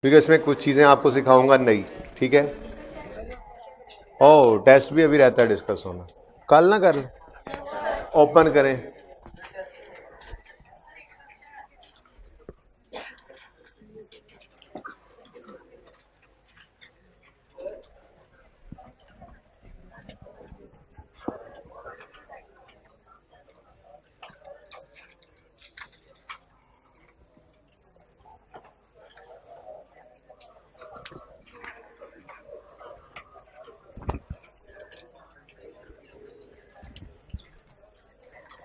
क्योंकि इसमें कुछ चीज़ें आपको सिखाऊंगा नहीं, ठीक है। ओह, टेस्ट भी अभी रहता है डिस्कस होना, कल ना कर लें, ओपन करें।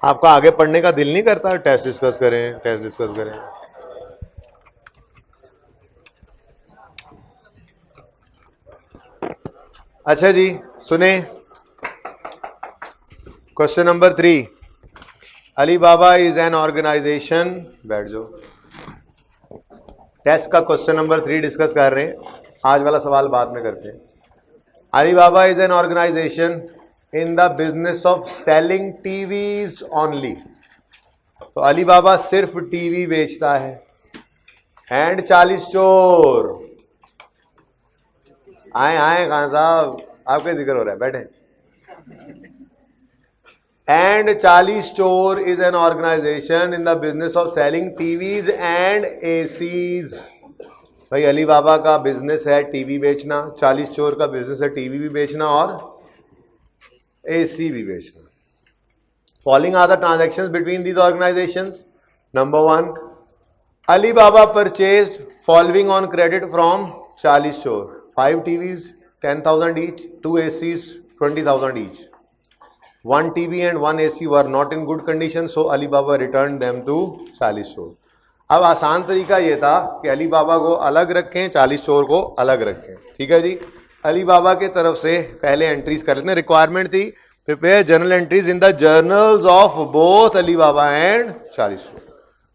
आपका आगे पढ़ने का दिल नहीं करता? टेस्ट डिस्कस करें, टेस्ट डिस्कस करें। अच्छा जी, सुने question number 3। Ali Baba is an organisation, बैठ जाओ। टेस्ट का क्वेश्चन नंबर 3 डिस्कस कर रहे हैं, आज वाला सवाल बाद में करते हैं। Ali Baba is an organisation in the business of selling TVs only. तो अली बाबा सिर्फ टीवी बेचता है। एंड 40 चोर आए खान साहब, आपके जिक्र हो रहा है, बैठे। And 40 chor is an organisation in the business of selling TVs and ACs. भाई अली बाबा का बिजनेस है टीवी बेचना, 40 चोर का बिजनेस है टीवी भी बेचना और एसी भी बेचना। Following are the transactions between these organisations. Number 1, Ali Baba purchase following on credit from 40 chor. 5 TVs 10,000 each, 2 ACs 20,000 each. 1 TV and 1 AC were not in good condition, so Ali Baba returned them to 40 चोर। अब आसान तरीका ये था कि अली बाबा को अलग रखें, 40 चोर को अलग रखें, ठीक है जी। अली बाबा की तरफ से पहले एंट्रीज कर लेते हैं। रिक्वायरमेंट थी prepare journal entries in the journals of both Ali Baba and 40 चोर।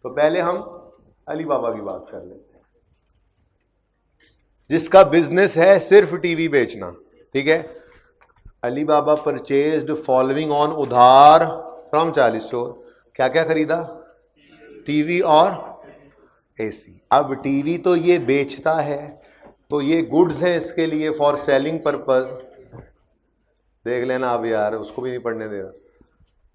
तो पहले हम अली बाबा की बात कर लेते हैं, जिसका बिजनेस है सिर्फ टीवी बेचना, ठीक है। अली बाबा परचेज्ड फॉलोइंग ऑन उधार फ्रॉम 40 चोर। क्या क्या खरीदा? टीवी और एसी। अब टीवी तो ये बेचता है, तो ये गुड्स है इसके लिए फॉर सेलिंग पर्पस। देख लेना अब यार, उसको भी नहीं पढ़ने दे रहा।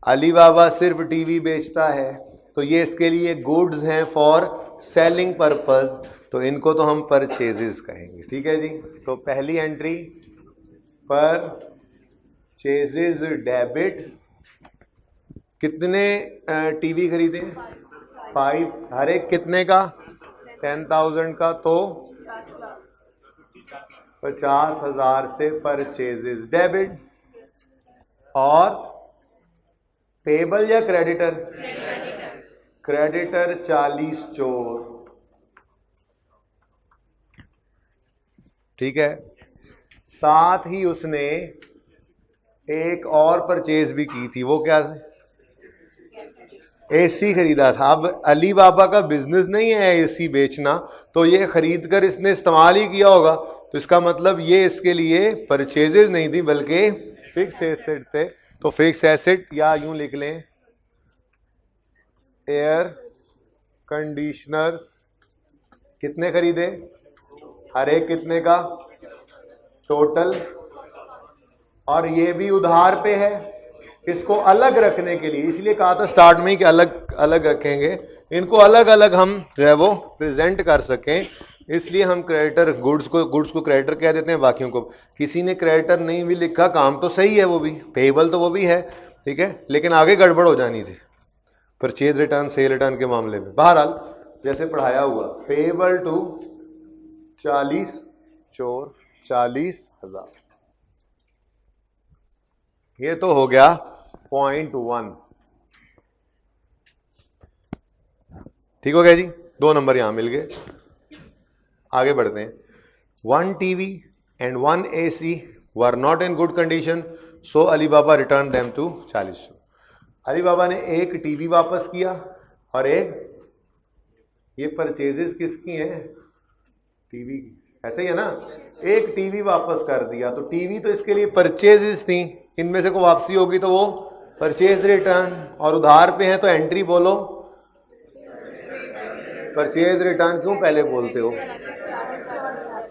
अली बाबा सिर्फ टीवी बेचता है, तो ये इसके लिए गुड्स हैं फॉर सेलिंग पर्पस, तो इनको तो हम परचेजेस कहेंगे, ठीक है जी। तो पहली एंट्री परचेजेस डेबिट। कितने टीवी खरीदे? 5। हर एक कितने का? 10,000 का, तो 50,000 से परचेजेस डेबिट। और पेबल या क्रेडिटर? क्रेडिटर 40 चोर, ठीक है। साथ ही उसने एक और परचेज भी की थी, वो क्या? एसी खरीदा था। अब अली बाबा का बिजनेस नहीं है एसी बेचना, तो ये खरीद कर इसने इस्तेमाल ही किया होगा, तो इसका मतलब ये इसके लिए परचेजेस नहीं थी बल्कि फिक्स एसेट थे। तो फिक्स एसेट, या यूं लिख लें एयर कंडीशनर्स, कितने खरीदे? हर एक कितने का? टोटल। और ये भी उधार पे है, इसको अलग रखने के लिए, इसलिए कहा था स्टार्ट में ही कि अलग अलग रखेंगे, इनको अलग अलग हम जो है वो प्रेजेंट कर सकें, इसलिए हम क्रेडिटर गुड्स को क्रेडिटर कह देते हैं, बाकियों को। किसी ने क्रेडिटर नहीं भी लिखा, काम तो सही है, वो भी पेबल तो वो भी है, ठीक है, लेकिन आगे गड़बड़ हो जानी थी परचेज रिटर्न सेल रिटर्न के मामले में। बहरहाल जैसे पढ़ाया हुआ, पेबल टू 40 चोर 40,000। ये तो हो गया पॉइंट 1, ठीक हो गया जी। 2 नंबर यहां मिल गए। आगे बढ़ते हैं। 1 TV and 1 AC were not in good condition, so Ali Baba returned them to 40 चोर। अली बाबा ने एक टीवी वापस किया और एक, ये परचेजेस किसकी हैं? टीवी की, ऐसे ही है ना। एक टीवी वापस कर दिया, तो टीवी तो इसके लिए परचेजेस थी, इनमें से को वापसी होगी तो वो परचेज रिटर्न, और उधार पे है तो एंट्री बोलो परचेज रिटर्न। क्यों पहले बोलते हो?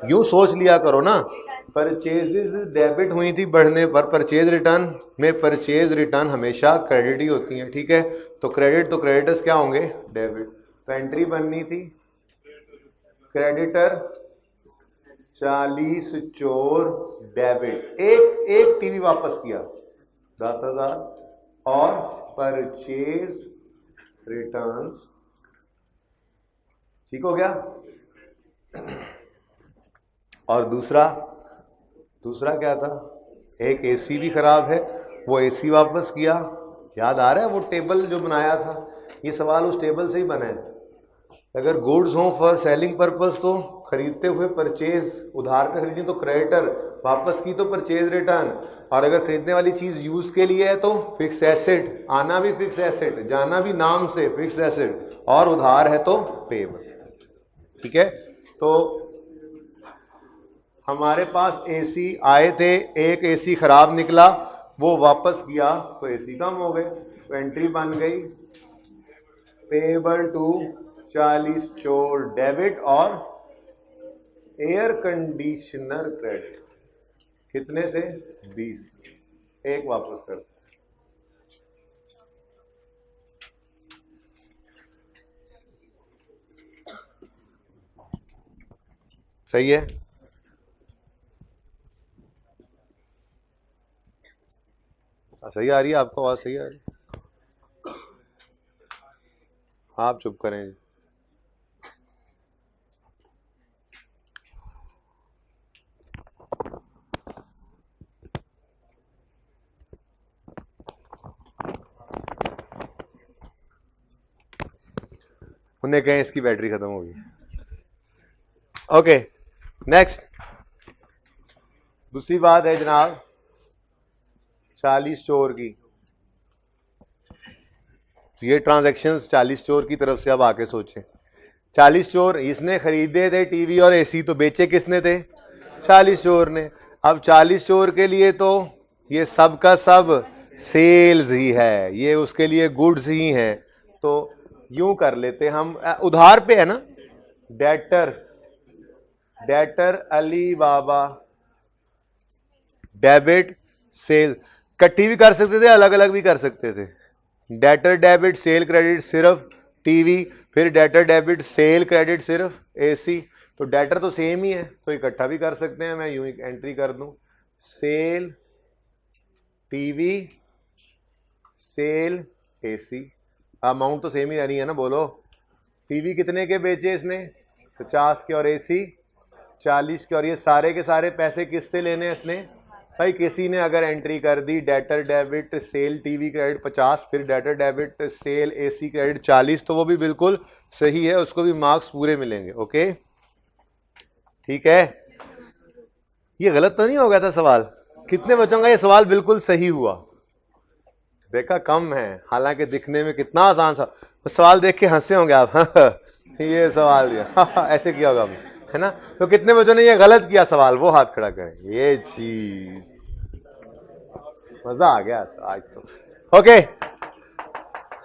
यूं सोच लिया करो ना, परचेजेस डेबिट हुई थी बढ़ने पर परचेज रिटर्न में परचेज रिटर्न हमेशा क्रेडिट ही होती हैं, ठीक है। तो क्रेडिटर्स क्या होंगे, डेबिट। तो एंट्री बननी थी क्रेडिटर 40 चोर डेबिट, एक टीवी वापस किया 10,000 और परचेज रिटर्न्स, ठीक हो गया। और दूसरा क्या था, एक एसी भी खराब है, वो एसी वापस किया। याद आ रहा है वो टेबल जो बनाया था, ये सवाल उस टेबल से ही बना है। अगर गुड्स हो फॉर सेलिंग पर्पस तो खरीदते हुए परचेज, उधार पे खरीदी तो क्रेडिटर, वापस की तो परचेज रिटर्न, और अगर खरीदने वाली चीज यूज के लिए है तो फिक्स एसेट, आना भी फिक्स एसेट, जाना भी नाम से फिक्स एसेट, और उधार है तो पेबल, ठीक है। तो हमारे पास एसी आए थे, एक एसी खराब निकला, वो वापस किया तो एसी कम हो गए, तो एंट्री बन गई पेबल टू 40 चोर डेबिट और एयर कंडीशनर क्रेडिट, कितने से 20, एक वापस कर। सही है, सही आ रही है आपको आवाज, सही आ रही है, आप चुप करें। उन्हें कहें इसकी बैटरी खत्म होगी। ओके नेक्स्ट, दूसरी बात है जनाब 40 चोर की। ये ट्रांजैक्शंस 40 चोर की तरफ से अब आके सोचें। 40 चोर, इसने खरीदे थे टीवी और एसी, तो बेचे किसने थे, 40 चोर ने। अब 40 चोर के लिए तो ये सब का सब सेल्स ही है, ये उसके लिए गुड्स ही हैं। तो यूं कर लेते हम, उधार पे है ना, डेटर अली बाबा डेबिट सेल, इकट्ठी भी कर सकते थे, अलग अलग भी कर सकते थे। डेटर डेबिट सेल क्रेडिट सिर्फ टीवी, फिर डेटर डेबिट सेल क्रेडिट सिर्फ एसी। तो डेटर तो सेम ही है, तो इकट्ठा भी कर सकते हैं। मैं यूं एंट्री कर दूं, sale TV sale AC, amount तो सेम ही रहनी है ना, बोलो। टीवी कितने के बेचे इसने, 50 के, और एसी 40 के, और ये सारे के सारे पैसे किससे लेने हैं इसने, भाई किसी ने अगर एंट्री कर दी debtor debit sale TV credit 50, फिर debtor debit sale AC credit 40, तो वो भी बिल्कुल सही है, उसको भी मार्क्स पूरे मिलेंगे। ओके ठीक है, ये गलत तो नहीं हो गया था सवाल, कितने बच्चों का ये सवाल बिल्कुल सही हुआ, देखा कम है, हालांकि दिखने में कितना आसान सा, तो सवाल देख के हंसे होंगे आप ये सवाल दिया ऐसे किया होगा आपने, है ना। तो कितने बच्चों ने ये गलत किया सवाल, वो हाथ खड़ा करें। ये चीज मजा आ गया आज तो। ओके,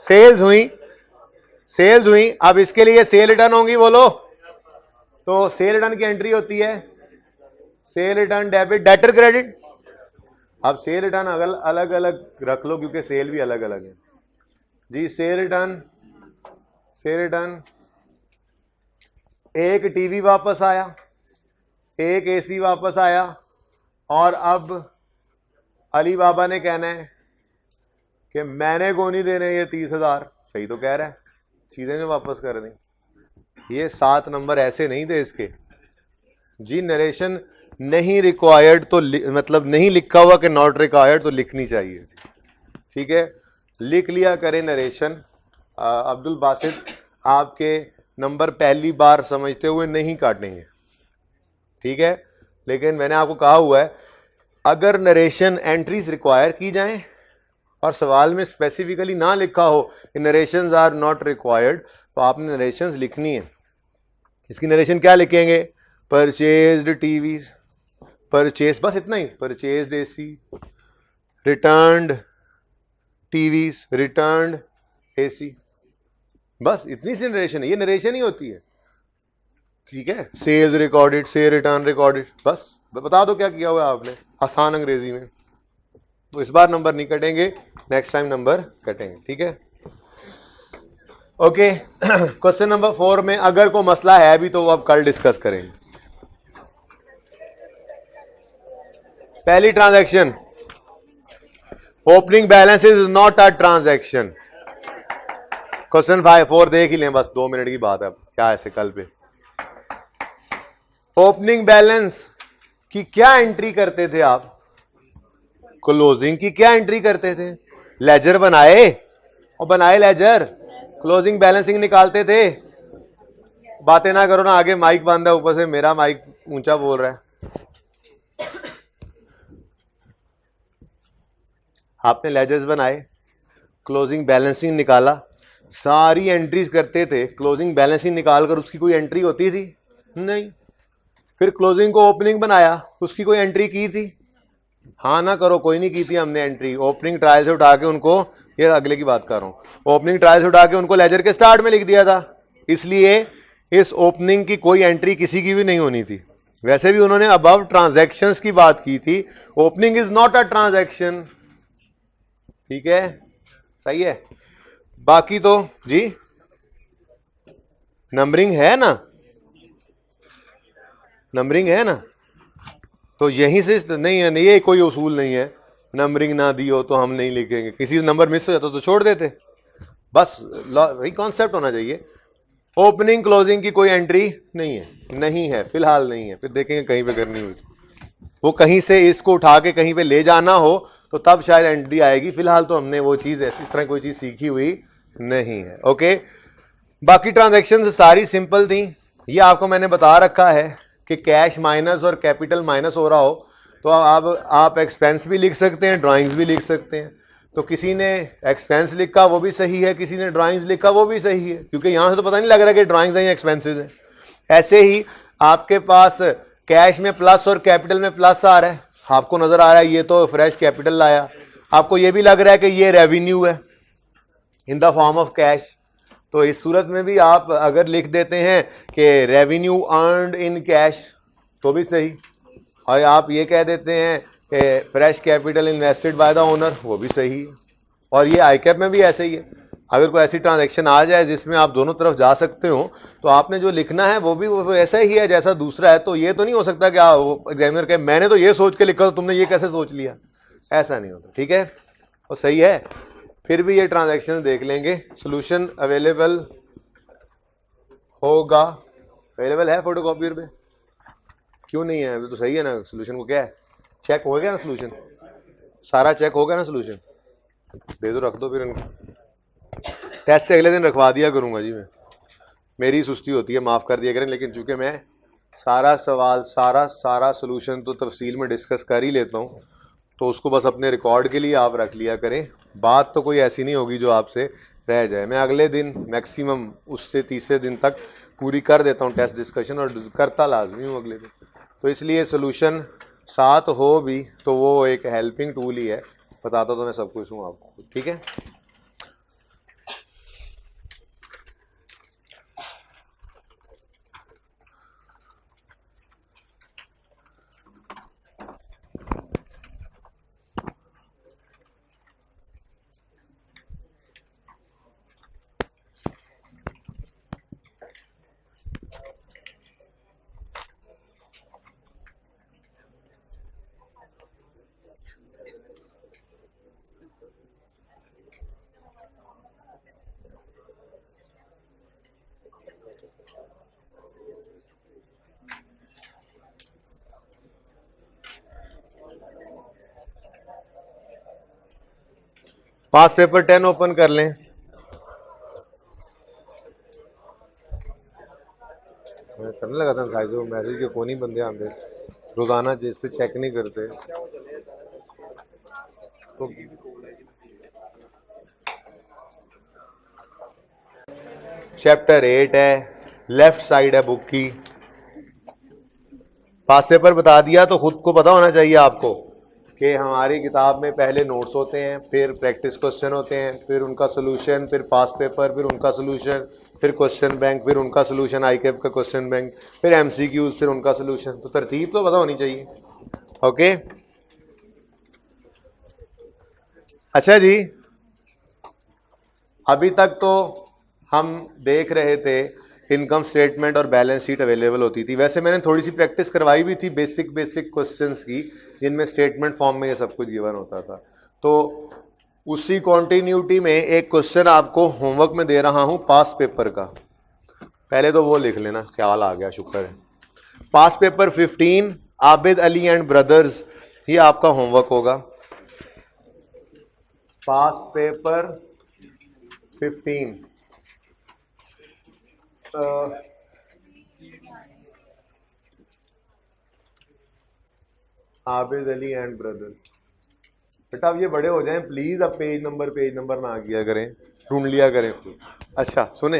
सेल्स हुई, अब इसके लिए सेल रिटर्न होंगी, बोलो। तो सेल रिटर्न की एंट्री होती है cell return debit debtor credit. अब सेल रिटर्न अलग अलग रख लो क्योंकि सेल भी अलग अलग है जी। सेल रिटर्न, एक टीवी वापस आया, एक एसी वापस आया, और अब अली बाबा ने कहना है कि मैंने को नहीं देने ये 30,000, सही तो कह रहा है, चीजें जो वापस कर दी। ये 7 नंबर ऐसे नहीं थे इसके जी। नरेशन नहीं रिक्वायर्ड तो मतलब नहीं लिखा हुआ कि नॉट रिक्वायर्ड, तो लिखनी चाहिए, ठीक है, लिख लिया करें नरेशन। अब्दुल बासित आपके नंबर पहली बार समझते हुए नहीं काटेंगे, ठीक है, लेकिन मैंने आपको कहा हुआ है अगर नरेशन एंट्रीज रिक्वायर की जाएं और सवाल में स्पेसिफिकली ना लिखा हो कि नरेशंस आर नॉट रिक्वायर्ड, तो आपने नरेशंस लिखनी है। इसकी नरेशन क्या लिखेंगे, परचेज्ड टीवीज, परचेज, बस इतना ही, purchased AC, returned TVs, returned AC, बस इतनी सी नरेशन है, ये नरेशन ही होती है, ठीक है, सेल्स रिकॉर्डेड, से रिटर्न रिकॉर्डेड, बस बता दो क्या किया हुआ है आपने, आसान अंग्रेजी में। तो इस बार नंबर नहीं कटेंगे, नेक्स्ट टाइम नंबर कटेंगे, ठीक है। ओके, क्वेश्चन नंबर 4 में अगर कोई मसला है भी तो वो अब कल डिस्कस करेंगे। पहली transaction, opening balance is not a transaction. Question 4 देख ही लें, बस 2 मिनट की बात है, अब क्या ऐसे कल पे। ओपनिंग बैलेंस की क्या एंट्री करते थे आप? क्लोजिंग की क्या एंट्री करते थे? लेजर बनाए और बनाए लेजर, क्लोजिंग बैलेंसिंग निकालते थे। बातें ना करो ना, आगे माइक बांधा, ऊपर से मेरा माइक ऊंचा बोल रहा है। आपने लेजर्स बनाए, क्लोजिंग बैलेंसिंग निकाला, सारी एंट्रीज करते थे। क्लोजिंग बैलेंसिंग निकालकर उसकी कोई एंट्री होती थी? नहीं। फिर क्लोजिंग को ओपनिंग बनाया, उसकी कोई एंट्री की थी? हाँ ना करो, कोई नहीं की थी हमने एंट्री। ओपनिंग ट्रायल से उठा के उनको, ये अगले की बात कर रहा हूं, ओपनिंग ट्रायल से उठा के उनको लेजर के स्टार्ट में लिख दिया था। इसलिए इस ओपनिंग की कोई एंट्री किसी की भी नहीं होनी थी। वैसे भी उन्होंने अबव ट्रांजैक्शंस की बात की थी, opening is not a transaction, ठीक है, सही है। बाकी तो जी नंबरिंग है ना, नंबरिंग है ना, तो यहीं से नहीं है, नहीं, ये कोई उसूल नहीं है नंबरिंग ना दी हो तो हम नहीं लिखेंगे, किसी नंबर मिस हो जाता तो छोड़ देते, बस वही कॉन्सेप्ट होना चाहिए। ओपनिंग क्लोजिंग की कोई एंट्री नहीं है, नहीं है, फिलहाल नहीं है, फिर देखेंगे कहीं पे करनी हुई, वो कहीं से इसको उठा के कहीं पे ले जाना हो तो तब शायद एंट्री आएगी। फिलहाल तो हमने वो चीज ऐसी इस तरह कोई चीज सीखी हुई नहीं है। ओके, बाकी ट्रांजैक्शन सारी सिंपल थी। ये आपको मैंने बता रखा है कि कैश माइनस और कैपिटल माइनस हो रहा हो तो आप एक्सपेंस भी लिख सकते हैं, ड्राइंग्स भी लिख सकते हैं। तो किसी ने एक्सपेंस लिखा वो भी सही है, किसी ने ड्राइंग्स लिखा वो भी सही है, क्योंकि यहां से तो पता नहीं लग रहा कि ड्राइंग्स हैं या एक्सपेंसेस हैं। ऐसे ही आपके पास कैश में प्लस और कैपिटल में प्लस आ रहा है, आपको नजर आ रहा है ये तो फ्रेश कैपिटल लाया, आपको ये भी लग रहा है कि ये रेवेन्यू है in the form of cash. तो इस सूरत में भी आप अगर लिख देते हैं कि रेवेन्यू अर्नड इन कैश तो भी सही, और आप ये कह देते हैं कि fresh capital invested by the owner, वो भी सही है। और ये आई कैप में भी ऐसे ही है। अगर कोई ऐसी ट्रांजैक्शन आ जाए जिसमें आप दोनों तरफ जा सकते हो तो आपने जो लिखना है वो भी वो ऐसा ही है जैसा दूसरा है। तो ये तो नहीं हो सकता कि एग्जामिनर कहे मैंने तो ये सोच के लिखा तो तुमने ये कैसे सोच लिया, ऐसा नहीं होता, ठीक है, वो सही है। फिर भी ये ट्रांजैक्शन देख लेंगे। सोल्यूशन अवेलेबल होगा, अवेलेबल है फोटोकॉपियर पे, क्यों नहीं है? तो सही है ना, सोल्यूशन को क्या है, चेक हो गया ना सोल्यूशन, सारा चेक हो गया ना सोल्यूशन, दे दो, रख दो। फिर टेस्ट से अगले दिन रखवा दिया करूंगा जी मैं, मेरी सुस्ती होती है, माफ़ कर दिया करें। लेकिन चूंकि मैं सारा सवाल सारा सोल्यूशन तो तफसील में डिस्कस कर ही लेता हूँ, तो उसको बस अपने रिकॉर्ड के लिए आप रख लिया करें। बात तो कोई ऐसी नहीं होगी जो आपसे रह जाए। मैं अगले दिन मैक्सिमम उससे तीसरे दिन तक पूरी कर देता हूँ टेस्ट डिस्कशन, और करता लाजमी हूँ अगले दिन। तो इसलिए सोल्यूशन साथ हो भी तो वो एक हेल्पिंग टूल ही है, बताता तो मैं सब कुछ हूँ आपको, ठीक है। पास पेपर 10 ओपन कर लें। मैं करने लगा था साइजो मैसेज के कौन ही बंदे आते रोजाना जिस पे चेक नहीं करते तो चैप्टर 8 है, लेफ्ट साइड है बुक की। पास पेपर बता दिया तो खुद को पता होना चाहिए आपको कि हमारी किताब में पहले नोट्स होते हैं, फिर प्रैक्टिस क्वेश्चन होते हैं, फिर उनका सोल्यूशन, फिर पास पेपर, फिर उनका सोल्यूशन, फिर क्वेश्चन बैंक, फिर उनका सोल्यूशन, ICAP का क्वेश्चन बैंक, फिर MCQs, फिर उनका सोल्यूशन। तो तरतीब तो पता होनी चाहिए। ओके, अच्छा जी, अभी तक तो हम देख रहे थे इनकम स्टेटमेंट और बैलेंस शीट अवेलेबल होती थी। वैसे मैंने थोड़ी सी प्रैक्टिस करवाई भी थी बेसिक क्वेश्चंस की, जिनमें स्टेटमेंट फॉर्म में ये सब कुछ गिवन होता था। तो उसी कॉन्टिन्यूटी में एक क्वेश्चन आपको होमवर्क में दे रहा हूं पास पेपर का। पहले तो वो लिख लेना, ख्याल आ गया, शुक्र है। Pass paper 15 Abid Ali and brothers, ये आपका होमवर्क होगा। Pass paper 15 Abid Ali and brothers. बेटा अब ये बड़े हो जाएं प्लीज, अब पेज नंबर ना किया करें, ढूंढ लिया करें। अच्छा सुने,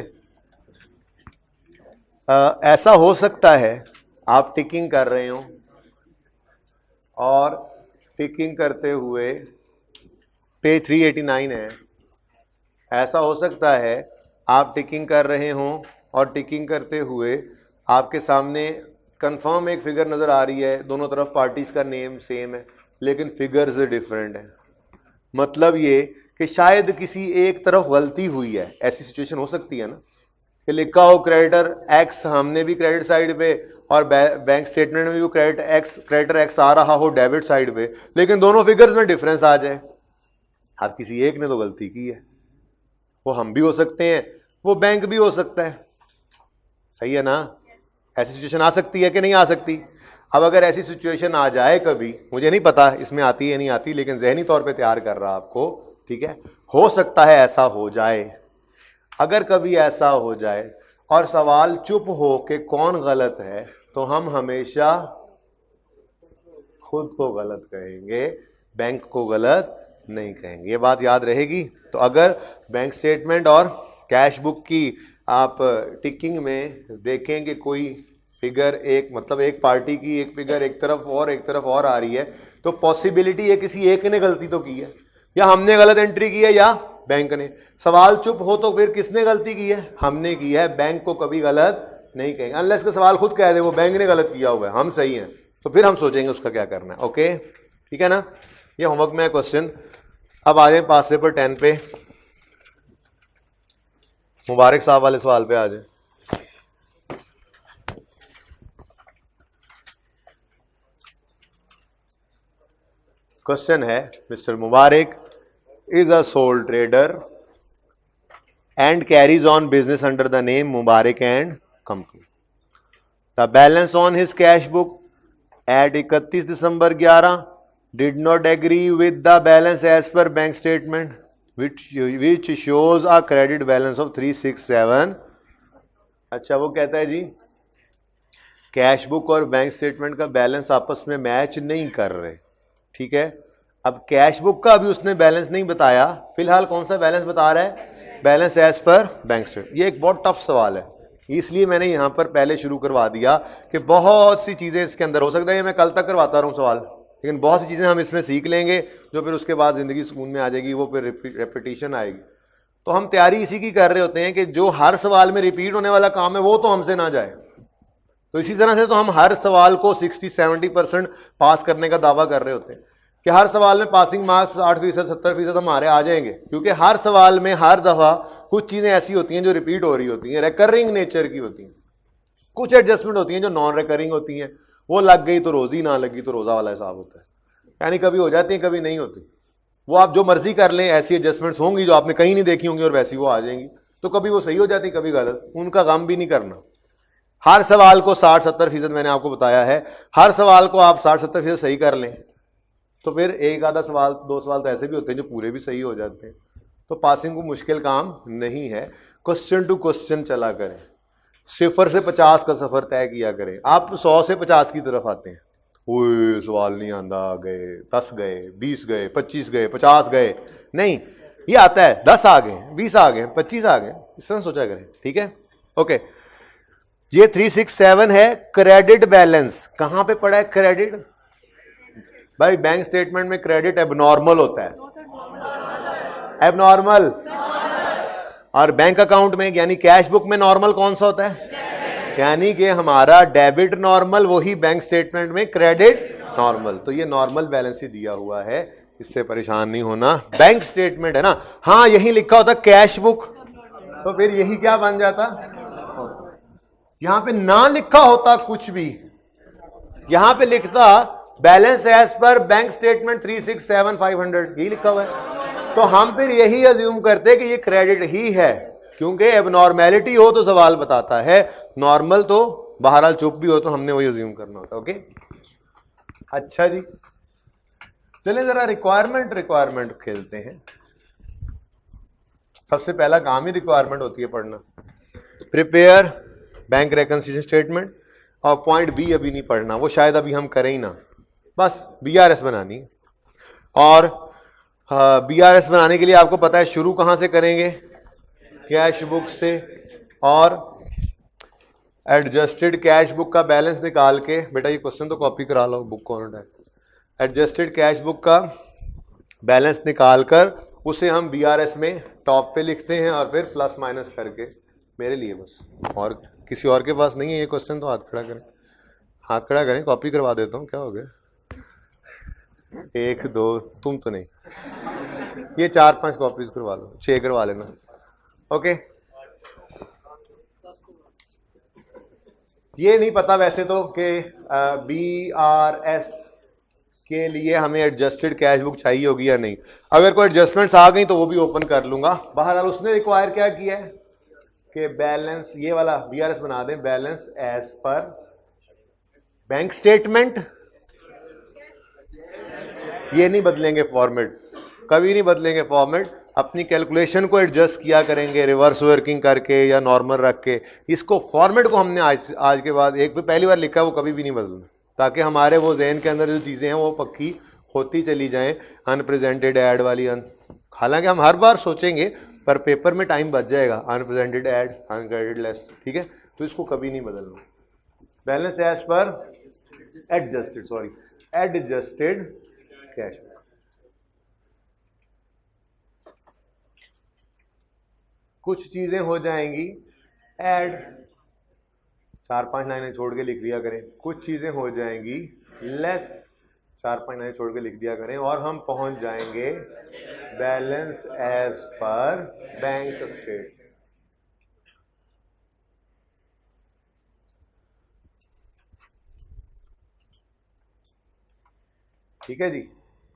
ऐसा हो सकता है आप टिकिंग कर रहे हो और टिकिंग करते हुए पेज 389 है। ऐसा हो सकता है आप टिकिंग कर रहे हों और टिकिंग करते हुए आपके सामने कंफर्म एक फिगर नज़र आ रही है, दोनों तरफ पार्टीज का नेम सेम है लेकिन फिगर्स डिफरेंट हैं। मतलब ये कि शायद किसी एक तरफ गलती हुई है। ऐसी सिचुएशन हो सकती है ना कि लिखा हो क्रेडिटर एक्स, हमने भी क्रेडिट साइड पे और बैंक स्टेटमेंट में भी क्रेडिटर एक्स आ रहा हो डेबिट साइड पे, लेकिन दोनों फिगर्स में डिफरेंस आ जाए। अब किसी एक ने तो गलती की है, वो हम भी हो सकते हैं, वो बैंक भी हो सकता है, सही है ना। ऐसी सिचुएशन आ सकती है कि नहीं आ सकती। अब अगर ऐसी सिचुएशन आ जाए कभी, मुझे नहीं पता इसमें आती है नहीं आती, लेकिन जहनी तौर पे तैयार कर रहा आपको, ठीक है। हो सकता है ऐसा हो जाए। अगर कभी ऐसा हो जाए और सवाल चुप हो कि कौन गलत है, तो हम हमेशा खुद को गलत कहेंगे, बैंक को गलत नहीं कहेंगे। ये बात याद रहेगी। तो अगर बैंक स्टेटमेंट और कैश बुक की आप टिकिंग में देखें कि कोई फिगर एक, मतलब एक पार्टी की एक फिगर एक तरफ और आ रही है, तो पॉसिबिलिटी है किसी एक ने गलती तो की है, या हमने गलत एंट्री की है या बैंक ने। सवाल चुप हो तो फिर किसने गलती की है, हमने की है। बैंक को कभी गलत नहीं कहेंगे अनलेस का सवाल खुद कह दे वो बैंक ने गलत किया हुआ है, हम सही हैं, तो फिर हम सोचेंगे उसका क्या करना है। ओके, ठीक है ना। ये होमवर्क में है क्वेश्चन। अब आ जाए पास पेपर 10 पे, मुबारक साहब वाले सवाल पे आ जाए। क्वेश्चन है, Mister Mubarak is a sole trader and carries on business under the name Mubarak and company. The balance on his cash book at 31 December 11 did not agree with the balance as per bank statement which shows a credit balance of 367। अच्छा, वो कहता है जी cash book और bank statement का balance आपस में match नहीं कर रहे, ठीक है। अब कैश बुक का अभी उसने बैलेंस नहीं बताया, फिलहाल कौन सा बैलेंस बता रहा है, balance as per bank statement. ये एक बहुत टफ सवाल है, इसलिए मैंने यहां पर पहले शुरू करवा दिया कि बहुत सी चीजें इसके अंदर हो सकता है मैं कल तक करवाता रहूं सवाल, लेकिन बहुत सी चीज़ें हम इसमें सीख लेंगे जो फिर उसके बाद ज़िंदगी सुकून में आ जाएगी, वो फिर रेपिटेशन आएगी। तो हम तैयारी इसी की कर रहे होते हैं कि जो हर सवाल में रिपीट होने वाला काम है वो तो हमसे ना जाए। तो इसी तरह से तो हम हर सवाल को 60-70% पास करने का दावा कर रहे होते हैं कि हर सवाल में पासिंग मार्क्स 8%, 70% हमारे आ जाएंगे, क्योंकि हर सवाल में हर दफ़ा कुछ चीज़ें ऐसी होती हैं जो रिपीट हो रही होती हैं, रिकरिंग नेचर की होती हैं। कुछ एडजस्टमेंट होती हैं जो नॉन रिकरिंग होती हैं, वो लग गई तो रोज़ी, ना लगी तो रोज़ा वाला हिसाब होता है, यानी कभी हो जाती है कभी नहीं होती। वो आप जो मर्जी कर लें, ऐसी एडजस्टमेंट्स होंगी जो आपने कहीं नहीं देखी होंगी और वैसी वो आ जाएंगी, तो कभी वो सही हो जाती कभी गलत, उनका गम भी नहीं करना। हर सवाल को 60-70% मैंने आपको बताया है, हर सवाल को आप 60-70% सही कर लें तो फिर एक आधा सवाल, दो सवाल तो ऐसे भी होते हैं जो पूरे भी सही हो जाते हैं। तो पासिंग को मुश्किल काम नहीं है, क्वेश्चन टू क्वेश्चन चला करें, 0 से 50 का सफर तय किया करें। आप 100 से 50 की तरफ आते हैं, ओए सवाल नहीं आंदा, गए 10 गए, 20 गए, 25 गए, 50 गए, नहीं ये आता है 10 आ गए, 20 आ गए, 25 आ गए, इस तरह सोचा करें, ठीक है। ओके, ये 367 है क्रेडिट बैलेंस। कहां पे पड़ा है क्रेडिट? भाई बैंक स्टेटमेंट में क्रेडिट एबनॉर्मल होता है, एबनॉर्मल, और बैंक अकाउंट में यानी कैश बुक में नॉर्मल कौन सा होता है? यानी कि हमारा डेबिट नॉर्मल, वही बैंक स्टेटमेंट में क्रेडिट नॉर्मल। तो ये नॉर्मल बैलेंस ही दिया हुआ है, इससे परेशान नहीं होना। बैंक स्टेटमेंट है ना, हाँ यही लिखा होता कैश बुक, तो फिर यही क्या बन जाता, यहां पे ना लिखा होता कुछ भी, यहां पे लिखता balance as per bank statement 367,500, यही लिखा हुआ है। तो हम फिर यही अज्यूम करते कि ये क्रेडिट ही है, क्योंकि एबनॉर्मेलिटी हो तो सवाल बताता है, नॉर्मल तो बहरहाल चुप भी हो तो हमने वही अज्यूम करना होता। ओके, अच्छा जी, चलिए जरा रिक्वायरमेंट खेलते हैं। सबसे पहला काम ही रिक्वायरमेंट होती है पढ़ना। प्रिपेयर बैंक रेकंसिलिएशन स्टेटमेंट, और पॉइंट बी अभी नहीं पढ़ना, वो शायद अभी हम करें ही ना, बस बीआरएस बनानी है। और बीआरएस बनाने के लिए आपको पता है शुरू कहां से करेंगे, कैश बुक से, और एडजस्टेड कैश बुक का बैलेंस निकाल के, बेटा ये क्वेश्चन तो कॉपी करा लो, बुक कौन है, एडजस्टेड कैश बुक का बैलेंस निकाल कर उसे हम बीआरएस में टॉप पे लिखते हैं, और फिर प्लस माइनस करके, मेरे लिए बस, और किसी और के पास नहीं है ये क्वेश्चन तो हाथ खड़ा करें, हाथ खड़ा करें, कॉपी करवा देता हूं, क्या हो गया, 1 2, तुम तो नहीं, ये 4-5 कॉपीज करवा लो, 6 करवा लेना। ओके, ये नहीं पता वैसे तो कि बीआरएस के लिए हमें एडजस्टेड कैश बुक चाहिए होगी या नहीं। अगर कोई एडजस्टमेंट्स आ गई तो वो भी ओपन कर लूंगा। बहरहाल उसने रिक्वायर क्या किया है कि बैलेंस, ये वाला बीआरएस बना दें, balance as per bank statement, ये नहीं बदलेंगे फॉर्मेट, कभी नहीं बदलेंगे फॉर्मेट, अपनी कैलकुलेशन को एडजस्ट किया करेंगे रिवर्स वर्किंग करके या नॉर्मल रख के। इसको फॉर्मेट को हमने आज के बाद एक पहली बार लिखा है, वो कभी भी नहीं बदलना, ताकि हमारे वो जहन के अंदर जो चीज़ें हैं वो पक्की होती चली जाएं। अनप्रेजेंटेड ऐड वाली हालांकि हम हर बार सोचेंगे, पर पेपर में टाइम बच जाएगा, अनप्रेजेंटेड ऐड, अनक्रेडिटेड लेस, ठीक है, तो इसको कभी नहीं बदलना। Balance as per adjusted cash, कुछ चीजें हो जाएंगी ऐड, 4-5 लाइनें छोड़ के लिख दिया करें, कुछ चीजें हो जाएंगी लेस, 4-5 लाइनें छोड़ के लिख दिया करें, और हम पहुंच जाएंगे balance as per bank statement. ठीक है जी,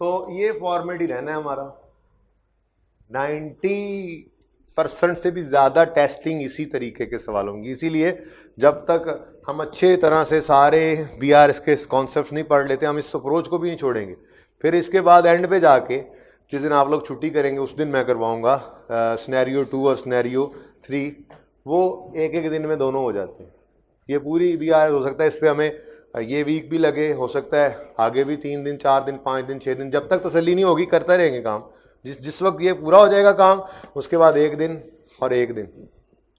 तो ये फॉर्मेट ही रहना है हमारा। 90% से भी ज़्यादा टेस्टिंग इसी तरीके के सवाल होंगी, इसीलिए जब तक हम अच्छे तरह से सारे बीआरएस के कॉन्सेप्ट्स नहीं पढ़ लेते, हम इस अप्रोच को भी नहीं छोड़ेंगे। फिर इसके बाद एंड पे जाके जिस दिन आप लोग छुट्टी करेंगे उस दिन मैं करवाऊंगा सिनेरियो 2 और सिनेरियो 3, वो एक दिन में दोनों हो जाते हैं। ये पूरी बीआरएस हो सकता है, इस पर हमें ये वीक भी लगे, हो सकता है आगे भी 3 दिन 4 दिन 5 दिन 6 दिन, जब तक तसल्ली नहीं होगी करते रहेंगे काम। जिस वक्त ये पूरा हो जाएगा काम, उसके बाद 1 दिन और 1 दिन,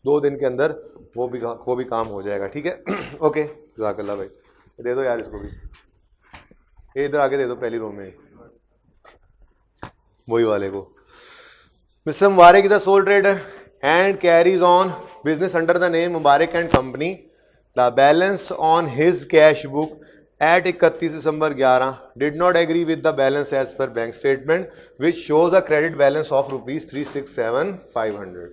2 दिन के अंदर वो भी काम हो जाएगा। ठीक है, ओके, जज़ाकल्लाह भाई, दे दो यार इसको भी, ये इधर आगे दे दो पहली रो में, वही वाले को। Mister Mubarak is the soul trader and carries on business under the name Mubarak and company. The balance on his cash book at 31 December 11 did not agree with the balance as per bank statement which shows a credit balance of ₹367,500।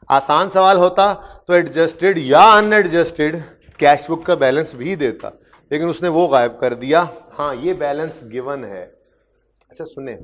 आसान सवाल होता तो adjusted या unadjusted cash book का balance भी देता, लेकिन उसने वो गायब कर दिया। हाँ, ये बैलेंस गिवन है। अच्छा सुने,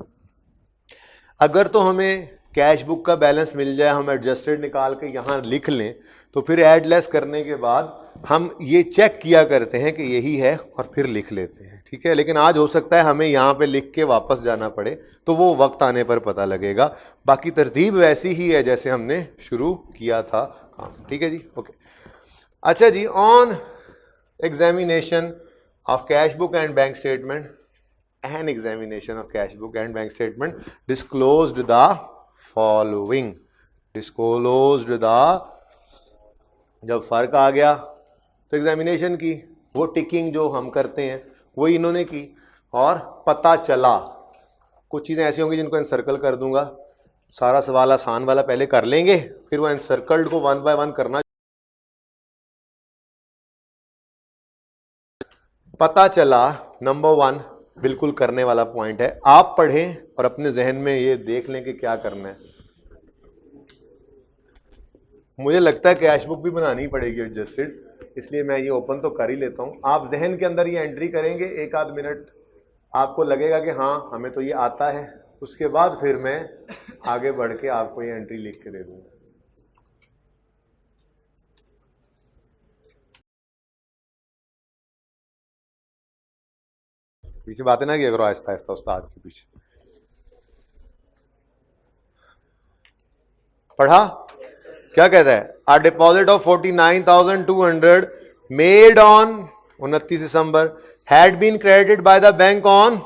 अगर तो हमें कैश बुक का बैलेंस मिल जाए, हम एडजस्टेड निकाल के यहाँ लिख लें, तो फिर ऐड लेस करने के बाद हम ये चेक किया करते हैं कि यही है और फिर लिख लेते हैं। ठीक है, लेकिन आज हो सकता है हमें यहाँ पे लिख के वापस जाना पड़े, तो वो वक्त आने पर पता लगेगा। बाकी तरतीब वैसी ही है जैसे हमने शुरू किया था काम। ठीक है जी, ओके। अच्छा जी, on examination of cash book and bank statement, an examination of cash book and bank statement disclosed the following, disclosed the, जब फर्क आ गया तो एग्जामिनेशन की वो टिकिंग जो हम करते हैं वो इन्होंने की, और पता चला। कुछ चीजें ऐसी होंगी जिनको एनसर्कल कर दूंगा। सारा सवाल आसान वाला पहले कर लेंगे, फिर वो एनसर्कल्ड को 1 बाय 1 करना। पता चला नंबर 1 बिल्कुल करने वाला पॉइंट है। आप पढ़ें और अपने जहन में ये देख लें कि क्या करना है। मुझे लगता है कैश बुक भी बनानी पड़ेगी एडजस्टेड, इसलिए मैं ये ओपन तो कर ही लेता हूं। आप जहन के अंदर ये एंट्री करेंगे, एक आध मिनट आपको लगेगा कि हाँ हमें तो ये आता है, उसके बाद फिर मैं आगे बढ़ के आपको ये एंट्री लिख के दे दूंगा। पीछे बातें ना किया करो, आहिस्ता आहिस्ता उस्ताद के पीछे। पढ़ा? क्या कहता है? A deposit of 49,200 made on 29 December had been credited by the bank on.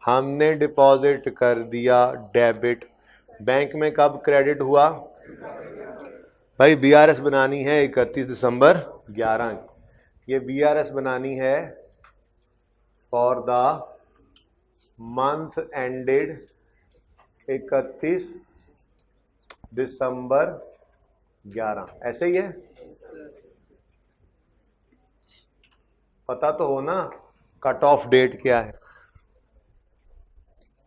हमने डिपॉजिट कर दिया डेबिट, बैंक में कब क्रेडिट हुआ? भाई बीआरएस बनानी है 31 दिसंबर 11। ये बीआरएस बनानी है for the month ended 31 December 11। ऐसे ही है, पता तो हो ना कट ऑफ डेट क्या है।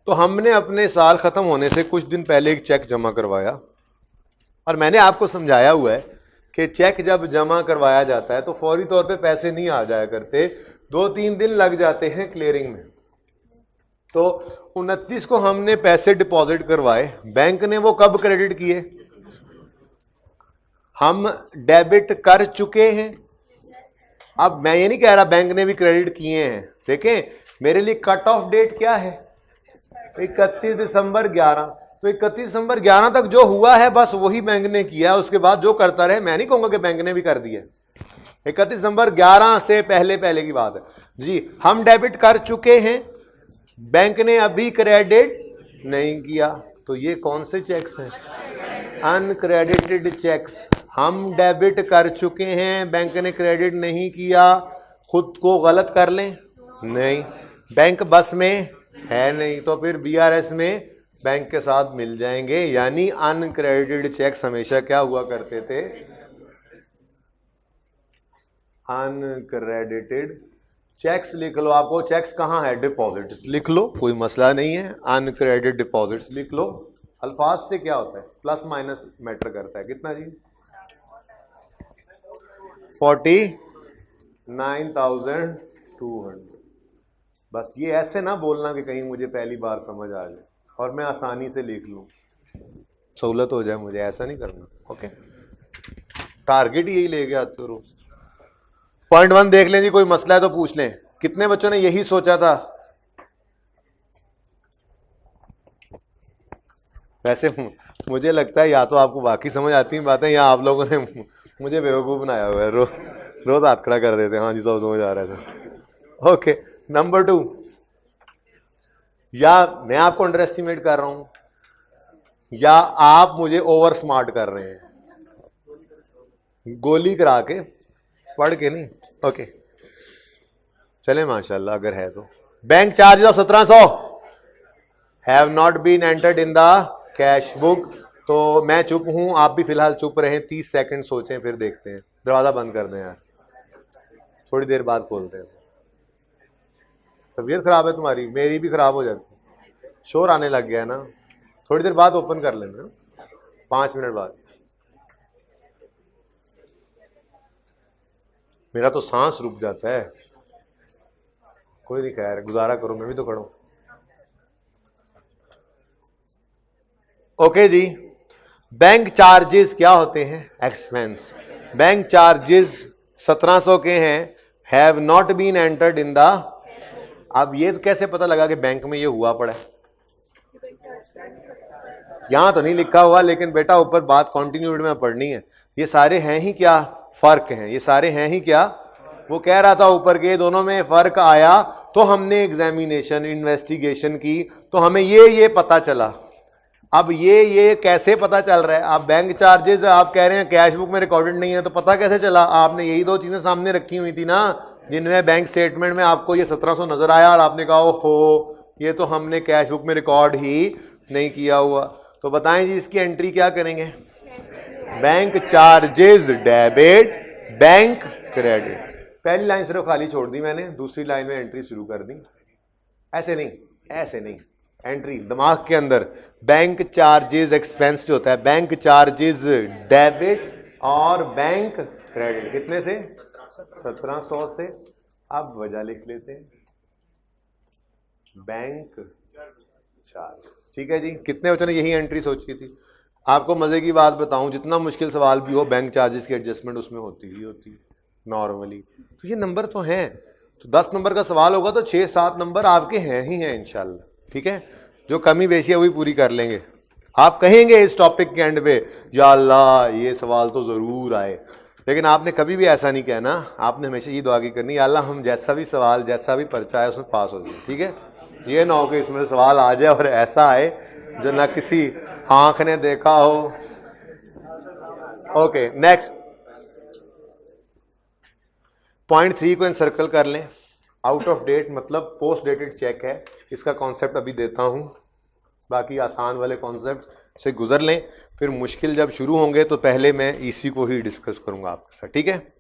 तो हमने अपने साल खत्म होने से कुछ दिन पहले एक चेक जमा करवाया, और मैंने आपको समझाया हुआ है कि चेक जब जमा करवाया जाता है तो फौरी तौर पे पैसे नहीं आ जाया करते, 2-3 दिन लग जाते हैं क्लियरिंग में। तो 29 को हमने पैसे डिपॉजिट करवाए, बैंक ने वो कब क्रेडिट किए? हम डेबिट कर चुके हैं। अब मैं ये नहीं कह रहा बैंक ने भी क्रेडिट किए हैं, देखें मेरे लिए कट ऑफ डेट क्या है? 31 दिसंबर 11। तो 31 दिसंबर 11 तक जो हुआ है बस वही बैंक ने किया, उसके बाद जो करता रहे। मैं नहीं कहूंगा कि बैंक ने भी कर दिया। 31 दिसंबर 11 से पहले पहले की बात है जी। हम डेबिट कर चुके हैं, बैंक ने अभी क्रेडिट नहीं किया। तो ये कौन से चेक्स हैं? Uncredited checks. हम डेबिट कर चुके हैं, बैंक ने क्रेडिट नहीं किया। खुद को गलत कर लें? नहीं, बैंक बस में है नहीं, तो फिर बीआरएस में बैंक के साथ मिल जाएंगे। यानी अनक्रेडिटेड चेक्स हमेशा क्या हुआ करते थे? अनक्रेडिटेड चेक्स लिख लो। आपको चेक्स कहां है? डिपॉजिट्स लिख लो, कोई मसला नहीं है। अनक्रेडिटेड डिपॉजिट्स लिख लो। अल्फाज से क्या होता है? प्लस माइनस मैटर करता है। कितना जी? 49,200। बस ये ऐसे ना बोलना कि कहीं मुझे पहली बार समझ आ जाए और मैं आसानी से लिख लूं, सहूलत हो जाए मुझे, ऐसा नहीं करना। ओके, टारगेट यही ले गया तो रोज। पॉइंट 1 देख लें जी, कोई मसला है तो पूछ लें। कितने बच्चों ने यही सोचा था? वैसे मुझे लगता है या तो आपको बाकी समझ आती हैं बातें, या आप लोगों ने मुझे बेवकूफ बनाया हुआ है। रोज हाथ खड़ा कर देते हैं। हाँ जी, सब समझ आ रहा है। ओके, नंबर 2, या मैं आपको अंडर एस्टिमेट कर रहा हूं या आप मुझे ओवर स्मार्ट कर रहे हैं। गोली करा के, पढ़ के नहीं। ओके चले, माशाल्लाह अगर है तो। Bank charges of 1700 have not been entered in the cash book. तो मैं चुप हूं, आप भी फिलहाल चुप रहें। 30 सेकंड सोचें, फिर देखते हैं। दरवाजा बंद कर दें यार, थोड़ी देर बाद खोलते हैं। तबीयत खराब है तुम्हारी? मेरी भी खराब हो जाती। शोर आने लग गया है ना, थोड़ी देर बाद ओपन कर लेना, 5 मिनट बाद। मेरा तो सांस रुक जाता है। कोई नहीं, खैर गुजारा करो, मैं भी तो खड़ा हूं। ओके जी, बैंक चार्जेस क्या होते हैं? एक्सपेंस। बैंक चार्जेस 1700 के हैं, have not been entered in the. अब ये तो कैसे पता लगा कि बैंक में ये हुआ पड़ा है? यहां तो नहीं लिखा हुआ, लेकिन बेटा ऊपर बात कंटिन्यूड में पढ़नी है। ये सारे हैं ही क्या? फर्क हैं। ये सारे हैं ही क्या? वो कह रहा था ऊपर के दोनों में फर्क आया, तो हमने एग्जामिनेशन इन्वेस्टिगेशन की, तो हमें ये पता चला। अब ये कैसे पता चल रहा है? आप बैंक चार्जेस आप कह रहे हैं कैश बुक में रिकॉर्डेड नहीं है, तो पता कैसे चला? आपने यही 2 चीजें सामने रखी हुई थी ना, जिनमें बैंक स्टेटमेंट में आपको ये 1700 नजर आया और आपने कहा हो ये तो हमने कैश बुक में रिकॉर्ड ही नहीं किया हुआ, तो बताएं जी इसकी एंट्री क्या करेंगे? Bank charges debit, bank credit. पहली लाइन सिर्फ खाली छोड़ दी मैंने, दूसरी लाइन में एंट्री शुरू कर दी। ऐसे नहीं, ऐसे नहीं, एंट्री दिमाग के अंदर। बैंक चार्जेस एक्सपेंस जो होता है, बैंक चार्जेस डेबिट और बैंक क्रेडिट कितने से? 1700 से। अब वजह लिख लेते हैं, बैंक चार्ज। ठीक है जी, कितने बच्चों ने यही एंट्री सोची थी? आपको मजे की बात बताऊं, जितना मुश्किल सवाल भी हो बैंक चार्जेस की एडजस्टमेंट उसमें होती ही होती है नॉर्मली। तो ये नंबर तो हैं, तो 10 नंबर का सवाल होगा तो 6-7 नंबर आपके हैं ही हैं इंशाल्लाह। ठीक है, जो कमी बेशी है वही पूरी कर लेंगे। आप कहेंगे इस टॉपिक के एंड पे या अल्लाह ये सवाल तो जरूर आए, लेकिन आपने कभी भी ऐसा नहीं कहना, आपने हमेशा ये दुआ की करनी, या अल्लाह हम जैसा भी सवाल जैसा भी पर्चा है उसमें पास हो जाए। ठीक है, ये ना हो कि इसमें सवाल आ जाए और ऐसा आए जो ना किसी आंख ने देखा हो। ओके नेक्स्ट, पॉइंट 3 को एनसर्कल कर लें। आउट ऑफ डेट मतलब पोस्ट डेटेड चेक है, इसका कॉन्सेप्ट अभी देता हूं, बाकी आसान वाले कॉन्सेप्ट से गुजर लें, फिर मुश्किल जब शुरू होंगे तो पहले मैं इसी को ही डिस्कस करूंगा आपके साथ। ठीक है,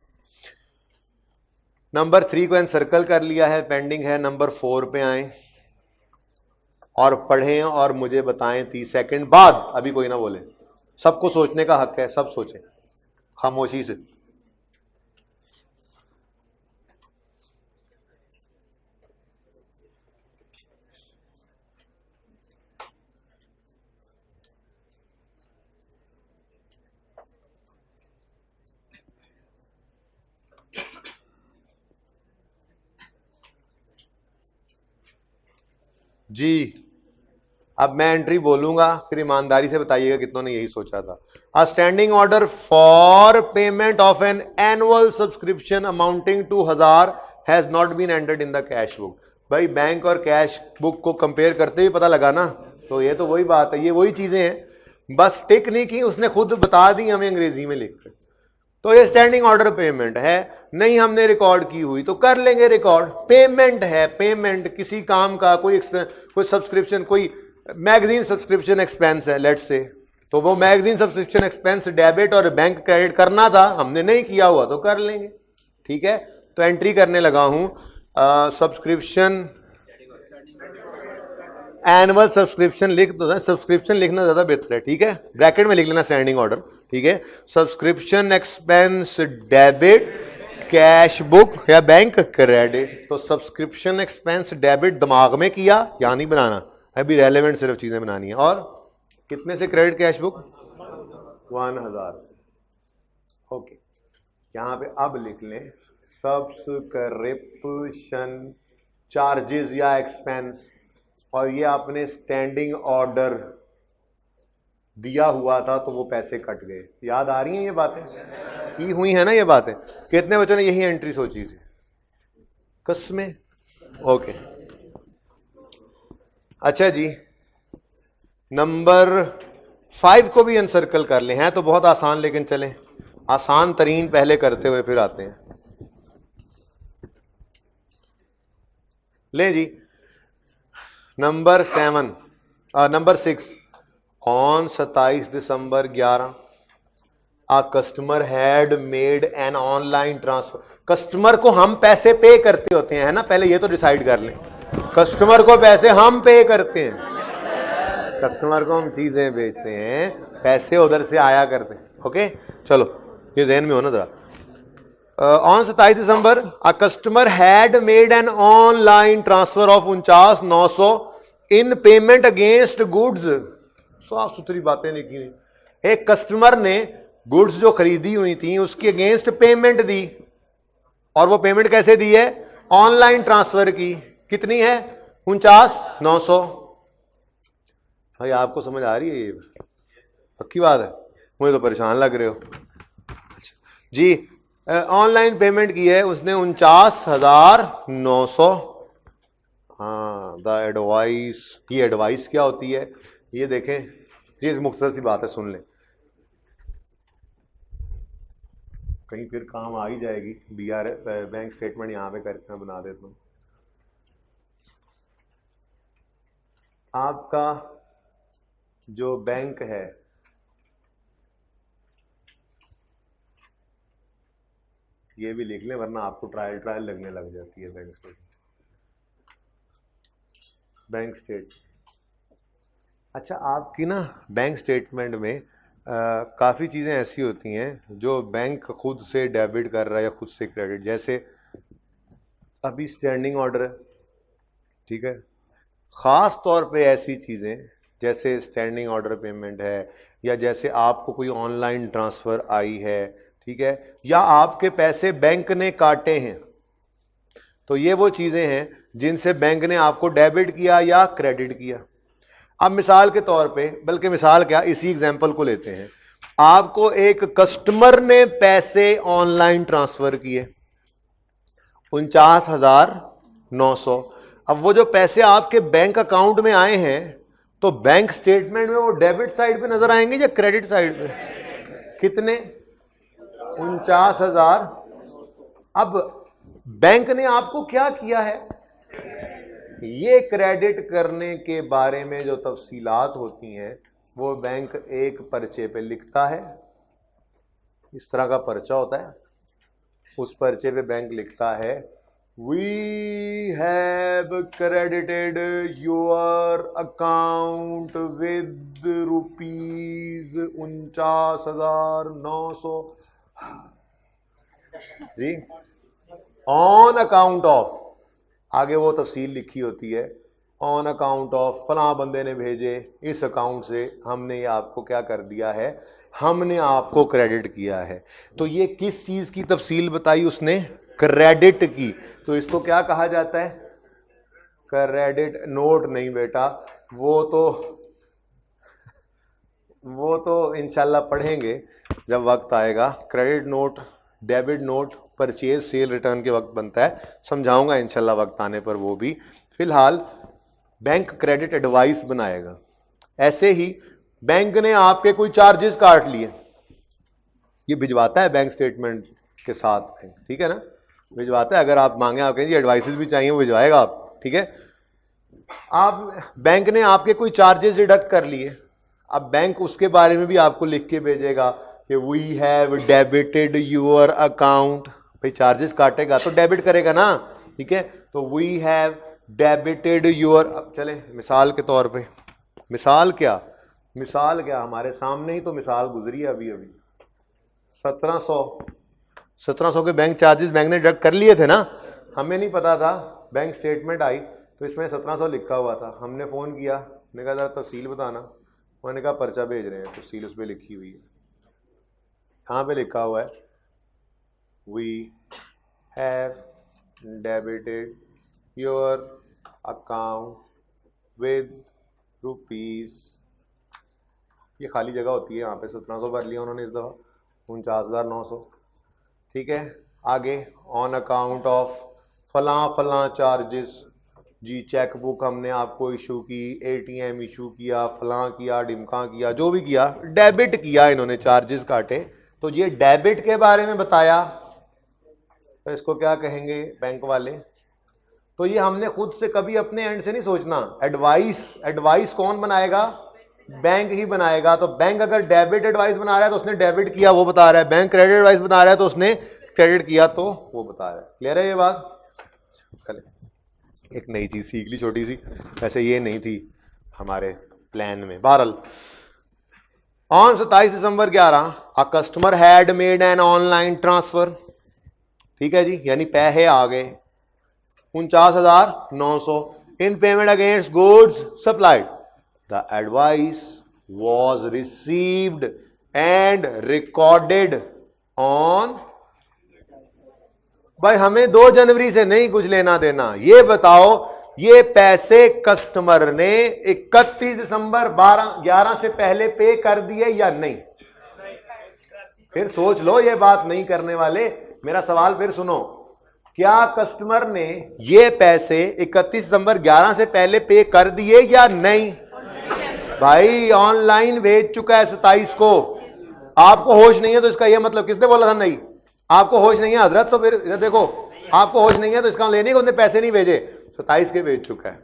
नंबर 3 को एनसर्कल कर लिया है, पेंडिंग है। नंबर 4 पे आए और पढ़ें और मुझे बताएं 30 सेकंड बाद। अभी कोई ना बोले, सबको सोचने का हक है, सब सोचें खामोशी से। जी अब मैं एंट्री बोलूंगा, फिर ईमानदारी से बताइएगा कितनों ने यही सोचा था। A standing order for payment of an annual subscription amounting to 1000 has not been entered in the cash book. भाई बैंक और कैश बुक को कंपेयर करते ही पता लगा ना, तो ये तो वही बात है, ये वही चीजें हैं, बस टिक नहीं की, उसने खुद बता दी हमें अंग्रेजी में लिखकर। तो ये स्टैंडिंग ऑर्डर पेमेंट है, नहीं हमने रिकॉर्ड की हुई तो कर लेंगे रिकॉर्ड। पेमेंट है, पेमेंट किसी काम का, कोई सब्सक्रिप्शन, कोई मैगजीन सब्सक्रिप्शन एक्सपेंस है लेट्स से, तो वो मैगजीन सब्सक्रिप्शन एक्सपेंस डेबिट और बैंक क्रेडिट करना था, हमने नहीं किया हुआ तो कर लेंगे। ठीक है, तो एंट्री करने लगा हूं, सब्सक्रिप्शन एनुअल सब्सक्रिप्शन लिख दो, सब्सक्रिप्शन लिखना ज्यादा बेहतर है। ठीक है, ब्रैकेट में लिख लेना स्टैंडिंग ऑर्डर। ठीक है, subscription expense debit cash book या बैंक क्रेडिट। तो सब्सक्रिप्शन एक्सपेंस डेबिट दिमाग में किया, यहां नहीं बनाना, अभी रेलेवेंट सिर्फ चीजें बनानी है। और कितने से क्रेडिट कैश बुक? 1000 से। ओके, यहां पे अब लिख लें सब्सक्रिप्शन चार्जेस या एक्सपेंस, और ये आपने स्टैंडिंग ऑर्डर दिया हुआ था तो वो पैसे कट गए। याद आ रही हैं ये बातें, की हुई है ना ये बातें? कितने बच्चों ने यही एंट्री सोची थी? कसमें? ओके अच्छा जी, नंबर 5 को भी एनसर्कल कर ले। हैं तो बहुत आसान, लेकिन चलें आसान तरीन पहले करते हुए फिर आते हैं। ले जी, number 6 on 27 December 11 a customer had made an online transfer. Customer को हम पैसे पे करते होते हैं, है ना, पहले ये तो डिसाइड कर लें, कस्टमर को पैसे हम पे करते हैं, कस्टमर को हम चीजें बेचते हैं, पैसे उधर से आया करते हैं। ओके चलो ये ज़हन में हो ना जरा। On 27 December a customer had made an online transfer of 49,900 in payment against goods. साफ सुथरी बातें लिखी हुई। एक कस्टमर ने गुड्स जो खरीदी हुई थी उसके अगेंस्ट पेमेंट दी, और वो पेमेंट कैसे दी है? ऑनलाइन ट्रांसफर की। कितनी है? 49,900। भाई आपको समझ आ रही है ये? पक्की बात है, मुझे तो परेशान लग रहे हो। जी ऑनलाइन पेमेंट की है उसने 49,900। हाँ द एडवाइस, ये एडवाइस क्या होती है ये देखें जी, मुख्तसर सी बात है, सुन लें। कहीं फिर काम आ ही जाएगी। BR बैंक स्टेटमेंट यहाँ पे करके मैं बना देता हूँ। आपका जो बैंक है ये भी लिख लें, वरना आपको ट्रायल लगने लग जाती है। बैंक स्टेट अच्छा, आपकी ना बैंक स्टेटमेंट में काफ़ी चीज़ें ऐसी होती हैं जो बैंक खुद से डेबिट कर रहा है या खुद से क्रेडिट। जैसे अभी स्टैंडिंग ऑर्डर है, ठीक है, ख़ास तौर पे ऐसी चीज़ें जैसे स्टैंडिंग ऑर्डर पेमेंट है, या जैसे आपको कोई ऑनलाइन ट्रांसफ़र आई है, ठीक है, या आपके पैसे बैंक ने काटे हैं, तो ये वो चीज़ें हैं जिनसे बैंक ने आपको डेबिट किया या क्रेडिट किया। अब मिसाल के तौर पे, बल्कि मिसाल क्या, इसी एग्जांपल को लेते हैं। आपको एक कस्टमर ने पैसे ऑनलाइन ट्रांसफर किए 49,900। अब वो जो पैसे आपके बैंक अकाउंट में आए हैं तो बैंक स्टेटमेंट में वो डेबिट साइड पे नजर आएंगे या क्रेडिट साइड पे? कितने? 49,000। अब बैंक ने आपको क्या किया है, ये क्रेडिट करने के बारे में जो तफसीलात होती हैं वो बैंक एक पर्चे पे लिखता है। इस तरह का पर्चा होता है, उस पर्चे पे बैंक लिखता है we have credited your account with ₹49,900 जी, ऑन अकाउंट ऑफ, आगे वो तफसील लिखी होती है, ऑन अकाउंट ऑफ फलां बंदे ने भेजे, इस अकाउंट से हमने ये आपको क्या कर दिया है, हमने आपको क्रेडिट किया है। तो ये किस चीज़ की तफसील बताई उसने? क्रेडिट की। तो इसको क्या कहा जाता है? क्रेडिट नोट नहीं बेटा, वो तो इंशाल्लाह पढ़ेंगे जब वक्त आएगा। Credit note, debit note purchase sale return के वक्त बनता है, समझाऊंगा इंशाल्लाह वक्त आने पर वो भी। फिलहाल बैंक क्रेडिट एडवाइस बनाएगा। ऐसे ही बैंक ने आपके कोई चार्जेस काट लिए, ये भिजवाता है बैंक स्टेटमेंट के साथ, ठीक है ना, भिजवाता है। अगर आप मांगे, आप कहेंगे एडवाइसेस भी चाहिए, वो भिजवाएगा आप, ठीक है। आप बैंक ने आपके कोई चार्जेस डिडक्ट कर लिए, अब बैंक उसके बारे में भी आपको लिख के भेजेगा कि we have debited your account. भाई चार्जेस काटेगा तो डेबिट करेगा ना, ठीक है। तो वी हैव डेबिटेड योर, अब चले मिसाल के तौर पे, मिसाल क्या हमारे सामने ही तो मिसाल गुजरी है अभी 1700 के बैंक चार्जेस बैंक ने डिडक्ट कर लिए थे ना, हमें नहीं पता था। बैंक स्टेटमेंट आई तो इसमें 1700 लिखा हुआ था, हमने फ़ोन किया, मैंने कहा जरा तफसील बताना, उन्होंने कहा पर्चा भेज रहे हैं, तफसील उस पर लिखी हुई है। कहाँ पे लिखा हुआ है? We have debited your account with ₹, ये खाली जगह होती है यहाँ पे, 1700 भर लिया उन्होंने इस दफ़ा, 49,900, ठीक है। आगे ऑन अकाउंट ऑफ फलां चार्जेस जी, चेक बुक हमने आपको इशू की, ATM इशू किया, फलां किया, डिमका किया, जो भी किया, डेबिट किया, इन्होंने चार्जेस काटे। तो ये डेबिट के बारे में बताया, तो इसको क्या कहेंगे बैंक वाले? तो ये हमने खुद से कभी अपने एंड से नहीं सोचना। एडवाइस कौन बनाएगा? बैंक ही बनाएगा। तो बैंक अगर डेबिट एडवाइस बना रहा है तो उसने डेबिट किया, वो बता रहा है। बैंक क्रेडिट एडवाइस बना रहा है तो उसने क्रेडिट किया, तो वो बता रहा है। क्लियर है ये बात? कल एक नई चीज सीख ली छोटी सी, वैसे ये नहीं थी हमारे प्लान में। बहरहाल on 27 December 11 a customer had made an online transfer, ठीक है जी, यानी पैसे आ गए 49,900 इन payment against goods supplied. The advice was received and recorded on, भाई हमें 2 जनवरी से नहीं कुछ लेना देना, ये बताओ ये पैसे कस्टमर ने 31 दिसंबर 11 से पहले पे कर दिए या नहीं? फिर सोच लो, ये बात नहीं करने वाले, मेरा सवाल फिर सुनो, क्या कस्टमर ने ये पैसे 31 दिसंबर 11 से पहले पे कर दिए या नहीं? भाई ऑनलाइन भेज चुका है 27 को, आपको होश नहीं है तो इसका यह मतलब किसने बोला था नहीं? आपको होश नहीं है हजरत, तो फिर इधर देखो, आपको होश नहीं है तो इसका लेने को उसने पैसे नहीं भेजे, 27 के भेज चुका है।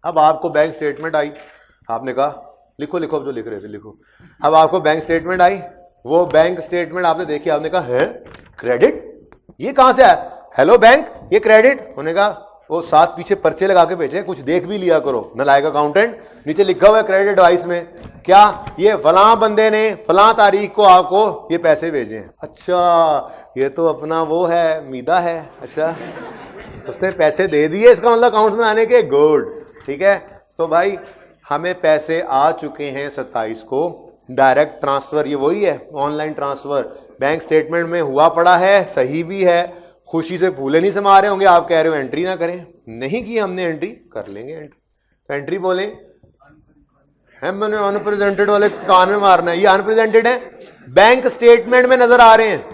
अब आपको बैंक स्टेटमेंट आई, आपने कहा लिखो लिखो, अब जो लिख रहे थे लिखो। अब आपको बैंक स्टेटमेंट आई, वो बैंक स्टेटमेंट आपने देखी, आपने कहा है क्रेडिट, ये कहां से आया? हेलो बैंक, ये क्रेडिट होने का वो साथ पीछे पर्चे लगा के भेजे, कुछ देख भी लिया करो नालायक अकाउंटेंट। नीचे लिखा हुआ है क्रेडिट एडवाइस में, क्या ये फलां बंदे ने फलां तारीख को आपको ये पैसे भेजे हैं। अच्छा, ये तो अपना वो है, मीदा है। अच्छा, उसने पैसे दे दिए, इसका मतलब अकाउंट बनाने के, गुड, ठीक है। तो भाई हमें पैसे आ चुके हैं 27 को, डायरेक्ट ट्रांसफर, ये वही है ऑनलाइन ट्रांसफर, बैंक स्टेटमेंट में हुआ पड़ा है, सही भी है। खुशी से फूले नहीं समा रहे होंगे, आप कह रहे हो एंट्री ना करें, नहीं की हमने एंट्री, कर लेंगे एंट्री। तो एंट्री बोले हम मैंने अनप्रेजेंटेड वाले कान में मारना है, ये अनप्रेजेंटेड है, बैंक स्टेटमेंट में नजर आ रहे हैं।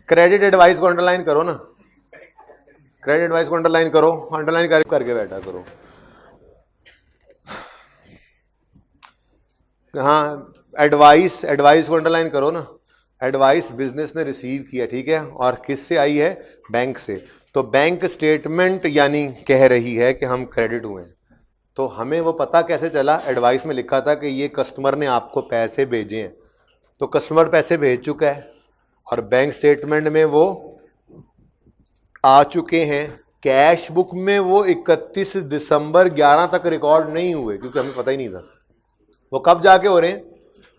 क्रेडिट एडवाइस को अंडरलाइन करो ना, क्रेडिट एडवाइस को अंडरलाइन करो, अंडरलाइन करके बैठा करो। हाँ, एडवाइस, एडवाइस को अंडरलाइन करो ना। एडवाइस बिजनेस ने रिसीव किया, ठीक है, और किससे आई है? बैंक से। तो बैंक स्टेटमेंट यानी कह रही है कि हम क्रेडिट हुए हैं। तो हमें वो पता कैसे चला? एडवाइस में लिखा था कि ये कस्टमर ने आपको पैसे भेजे हैं, तो कस्टमर पैसे भेज चुका है और बैंक स्टेटमेंट में वो आ चुके हैं। कैश बुक में वो 31 दिसंबर 11 तक रिकॉर्ड नहीं हुए, क्योंकि हमें पता ही नहीं था वो कब जाके हो रहे हैं।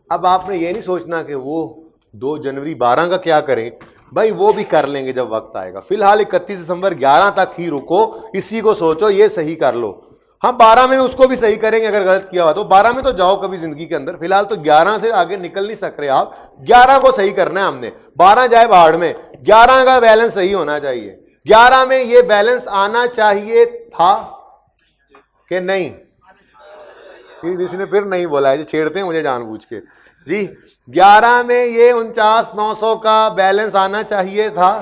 अब आपने ये नहीं सोचना कि वो 2 जनवरी 12 का क्या करें, भाई वो भी कर लेंगे जब वक्त आएगा। फिलहाल 31 दिसंबर 11 तक ही रुको, इसी को सोचो, ये सही कर लो। हम 12 में उसको भी सही करेंगे, अगर गलत किया हुआ तो 12 में तो जाओ कभी जिंदगी के अंदर, फिलहाल तो 11 से आगे निकल नहीं सक रहे आप। 11 को सही करना है हमने, 12 जाए बाहर में, 11 का बैलेंस सही होना चाहिए। 11 में ये बैलेंस आना चाहिए था कि नहीं? किसी ने फिर नहीं बोला है, जो छेड़ते हैं मुझे जानबूझ के जी। 11 में ये 49,900 का बैलेंस आना चाहिए था,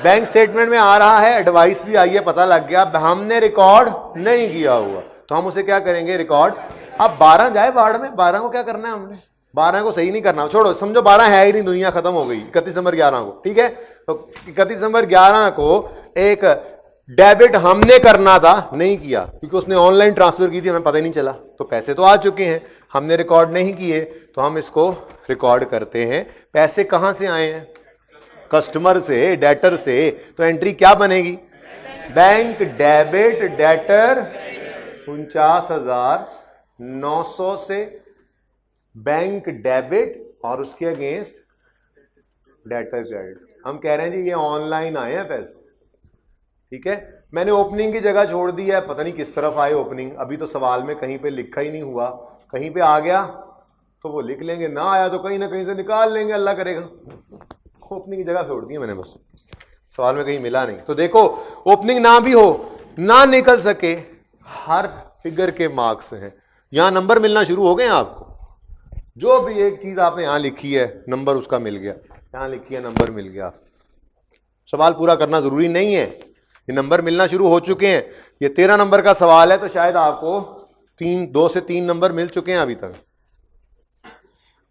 बैंक स्टेटमेंट में आ रहा है, एडवाइस भी आई है, पता लग गया, हमने रिकॉर्ड नहीं किया हुआ, तो हम उसे क्या करेंगे? रिकॉर्ड। अब 12 जाए बाढ़ में, 12 को क्या करना है हमने? 12 को सही नहीं करना, छोड़ो, समझो 12 है ही नहीं, दुनिया खत्म हो गई 31 दिसंबर 11 को, ठीक है। तो 31 दिसंबर 11 को एक डेबिट हमने करना था, नहीं किया, क्योंकि उसने ऑनलाइन ट्रांसफर की थी, हमें पता ही नहीं चला। तो पैसे तो आ चुके हैं, हमने रिकॉर्ड नहीं किए, तो हम इसको रिकॉर्ड करते हैं। पैसे कहां से आए हैं? कस्टमर से, डेटर से। तो एंट्री क्या बनेगी? बैंक डेबिट डेटर 49,900 से बैंक डेबिट और उसके अगेंस्ट डेटर क्रेडिट। हम कह रहे हैं जी ये ऑनलाइन आए हैं पैसे, ठीक है। मैंने ओपनिंग की जगह छोड़ दी है, पता नहीं किस तरफ आए ओपनिंग, अभी तो सवाल में कहीं पे लिखा ही नहीं हुआ। कहीं पे आ गया तो वो लिख लेंगे, ना आया तो कहीं ना कहीं से निकाल लेंगे, अल्लाह करेगा। ओपनिंग की जगह छोड़ दी है मैंने, बस सवाल में कहीं मिला नहीं। तो देखो, ओपनिंग ना भी हो, ना निकल सके, हर फिगर के मार्क्स हैं। यहां नंबर मिलना शुरू हो गए आपको, जो भी एक चीज आपने यहां लिखी है नंबर उसका मिल गया, यहां लिखी है नंबर मिल गया। सवाल पूरा करना जरूरी नहीं है, ये नंबर मिलना शुरू हो चुके हैं। ये 13 नंबर का सवाल है, तो शायद आपको 2 से 3 नंबर मिल चुके हैं अभी तक,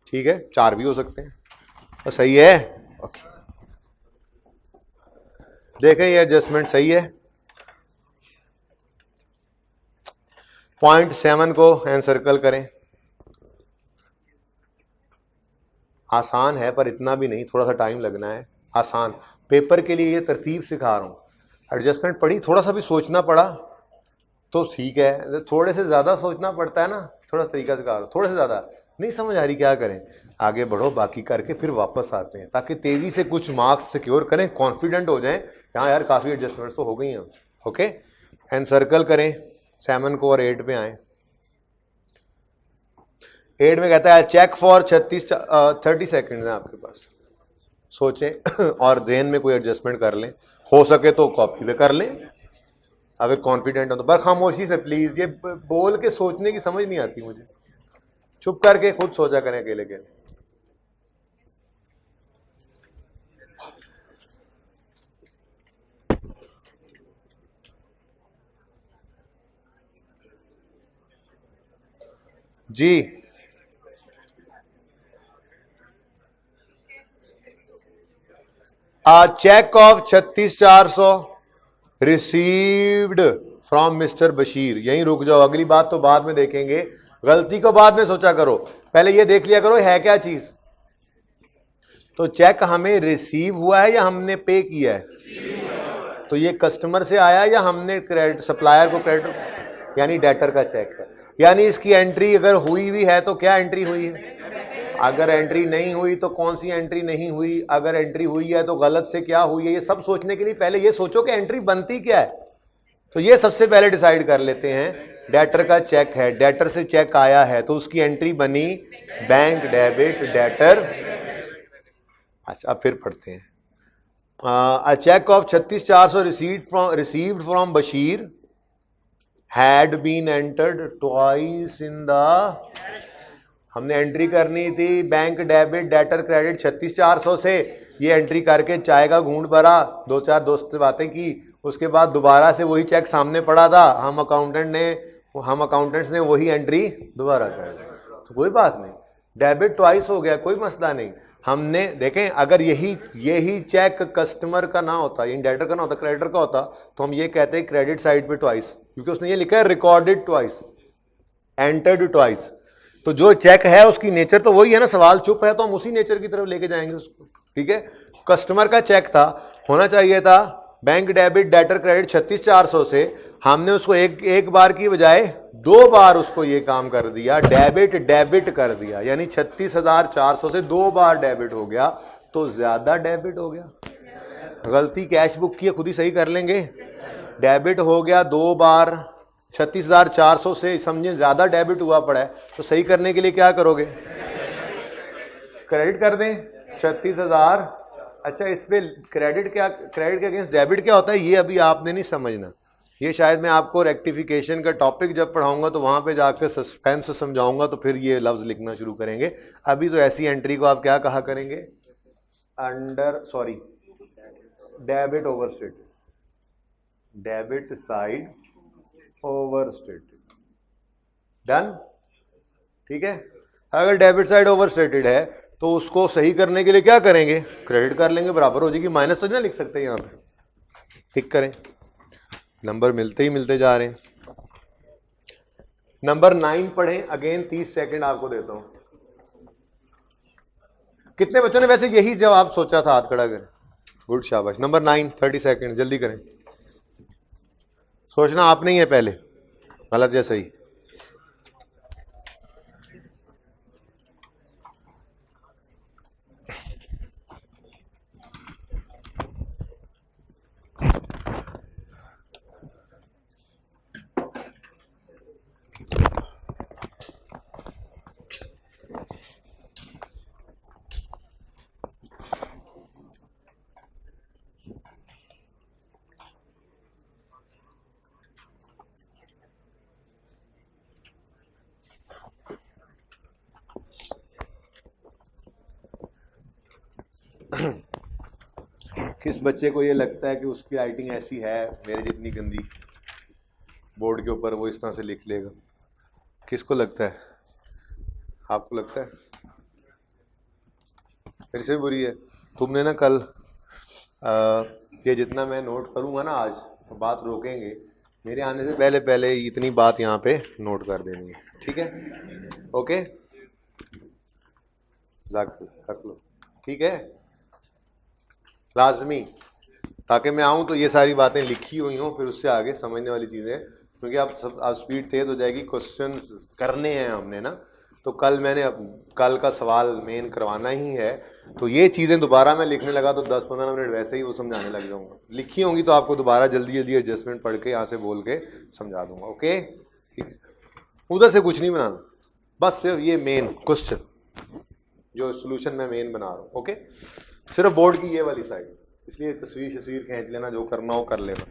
ठीक है, 4 भी हो सकते हैं। तो सही है, ओके। देखें ये एडजस्टमेंट सही है। पॉइंट 7 को एनसर्कल करें। आसान है पर इतना भी नहीं, थोड़ा सा टाइम लगना है। आसान पेपर के लिए ये तरतीब सिखा रहा हूं। एडजस्टमेंट पढ़ी, थोड़ा सा भी सोचना पड़ा तो ठीक है, थोड़े से ज्यादा सोचना पड़ता है ना, थोड़ा तरीका सिखा रहा हूं, थोड़े से ज्यादा नहीं समझ आ रही, क्या करें? आगे बढ़ो, बाकी करके फिर वापस आते हैं, ताकि तेजी से कुछ मार्क्स सिक्योर करें, कॉन्फिडेंट हो जाएं। हाँ यार, काफी एडजस्टमेंट्स तो हो गई हैं। ओके, एनसर्कल करें 7 को और 8 पे आए। 8 में कहता है चेक फॉर 30 सेकेंड है आपके पास, सोचें और ध्यान में कोई एडजस्टमेंट कर लें, हो सके तो कॉपी पे कर लें अगर कॉन्फिडेंट हो तो। पर खामोशी से प्लीज, ये बोल के सोचने की समझ नहीं आती मुझे, चुप करके खुद सोचा करें अकेले अकेले। जी cheque of 36,400 received from mister Bashir. यहीं रुक जाओ, अगली बात तो बाद में देखेंगे, गलती को बाद में सोचा करो, पहले ये देख लिया करो है क्या चीज। तो चेक हमें रिसीव हुआ है या हमने पे किया है? तो ये कस्टमर से आया या हमने क्रेडिट सप्लायर को क्रेडिट यानी डेटर का चेक है। यानी इसकी एंट्री अगर हुई भी है तो क्या एंट्री हुई है? अगर एंट्री नहीं हुई तो कौन सी एंट्री नहीं हुई, अगर एंट्री हुई है तो गलत से क्या हुई है। ये सब सोचने के लिए पहले ये सोचो कि एंट्री बनती क्या है। तो ये सबसे पहले डिसाइड कर लेते हैं। डेटर का चेक है, डेटर से चेक आया है तो उसकी एंट्री बनी बैंक डेबिट डेटर। अच्छा अब फिर पढ़ते हैं। A check of 36,400 received from Bashir had been entered twice in the, हमने एंट्री करनी थी बैंक डेबिट डेटर क्रेडिट 36,400 से। ये एंट्री करके चाय का घूंट भरा, दो चार दोस्त से बातें की, उसके बाद दोबारा से वही चेक सामने पड़ा था, हम अकाउंटेंट्स ने वही एंट्री दोबारा कर दी। तो कोई बात नहीं, डेबिट ट्वाइस हो गया, कोई मसला नहीं। हमने देखें अगर यही चेक कस्टमर का ना होता, इन डेटर का ना होता, क्रेडिटर का होता, तो हम ये कहते हैं क्रेडिट साइड पे ट्वाइस, क्योंकि उसने ये लिखा है रिकॉर्डेड ट्वाइस, एंटर्ड ट्वाइस। तो जो चेक है उसकी नेचर तो वही है ना, सवाल चुप है तो हम उसी नेचर की तरफ लेके जाएंगे उसको। ठीक है, कस्टमर का चेक था, होना चाहिए था बैंक डेबिट डेटर क्रेडिट 36,400 से, हमने उसको एक बार की बजाय 2 बार उसको ये काम कर दिया, डेबिट कर दिया, यानी 36,400 से 2 बार डेबिट हो गया, तो ज्यादा डेबिट हो गया। गलती कैश बुक की है, खुद ही सही कर लेंगे। डेबिट हो गया 2 बार, 36,400 से समझे ज्यादा डेबिट हुआ पड़ा है, तो सही करने के लिए क्या करोगे? क्रेडिट कर दें 36,000। अच्छा इस पे क्रेडिट के अगेंस्ट डेबिट क्या होता है ये अभी आपने नहीं समझना, ये शायद मैं आपको रेक्टिफिकेशन का टॉपिक जब पढ़ाऊंगा तो वहां पे जाकर सस्पेंस समझाऊंगा, तो फिर ये लफ्ज लिखना शुरू करेंगे। अभी तो ऐसी एंट्री को आप क्या कहा करेंगे? Debit overstated, debit side overstated. Done, ठीक है। अगर डेबिट साइड ओवरस्टेटेड है तो उसको सही करने के लिए क्या करेंगे? क्रेडिट कर लेंगे, बराबर हो जाएगी। माइनस तो नहीं लिख सकते यहां पे, टिक करें, नंबर मिलते ही मिलते जा रहे हैं। नंबर 9 पढ़ें, अगेन 30 सेकंड आपको देता हूं। कितने बच्चों ने वैसे यही जवाब सोचा था? हाथ खड़ा करें, गुड शाबाश। नंबर 9 30 सेकंड जल्दी करें, सोचना आपने ही है पहले, गलत या सही। किस बच्चे को ये लगता है कि उसकी राइटिंग ऐसी है मेरे जितनी गंदी, बोर्ड के ऊपर वो इस तरह से लिख लेगा? किसको लगता है? आपको लगता है मेरे से बुरी है? तुमने ना कल ये जितना मैं नोट करूंगा ना आज, तो बात रोकेंगे, मेरे आने से पहले पहले इतनी बात यहाँ पे नोट कर देनी है, ठीक है? ओके, रख लो, ठीक है, लाजमी, ताकि मैं आऊँ तो ये सारी बातें लिखी हुई हों, फिर उससे आगे समझने वाली चीज़ें, क्योंकि आप स्पीड तेज हो जाएगी, क्वेश्चंस करने हैं हमने ना, तो कल कल का सवाल मेन करवाना ही है, तो ये चीज़ें दोबारा मैं लिखने लगा तो 10-15 मिनट वैसे ही वो समझाने लग जाऊँगा। लिखी होंगी तो आपको दोबारा जल्दी जल्दी एडजस्टमेंट पढ़ के यहाँ से बोल के समझा दूंगा। ओके, उधर से कुछ नहीं बनाना, बस सिर्फ ये मेन क्वेश्चन जो सोल्यूशन मैं मेन बना रहा हूँ। ओके, सिर्फ बोर्ड की ये वाली साइड, इसलिए तस्वीर खींच लेना, जो करना हो कर लेना।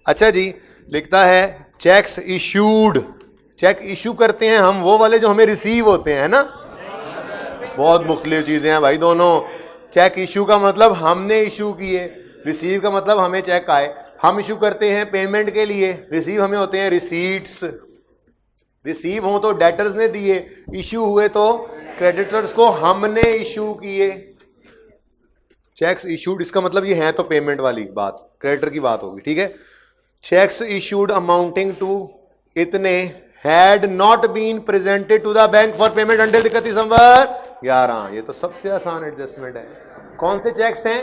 अच्छा जी, लिखता है चेक्स इश्यूड। चेक इशू करते हैं हम वो वाले जो हमें रिसीव होते हैं ना, बहुत मुख्तलिफ चीजें हैं भाई दोनों। चेक इशू का मतलब हमने इशू किए, रिसीव का मतलब हमें चेक आए। हम इशू करते हैं पेमेंट के लिए, रिसीव हमें होते हैं रिसीट्स। रिसीव हो तो डेटर्स ने दिए, इशू हुए तो क्रेडिटर्स को हमने इशू किए। चेक्स इशूड, इसका मतलब ये है तो पेमेंट वाली बात, क्रेडिटर की बात होगी, ठीक है। चेक्स इशूड अमाउंटिंग टू इतने had not been presented to the bank for payment until 31 December 11। ये तो सबसे आसान एडजस्टमेंट है। कौन से चेक्स हैं?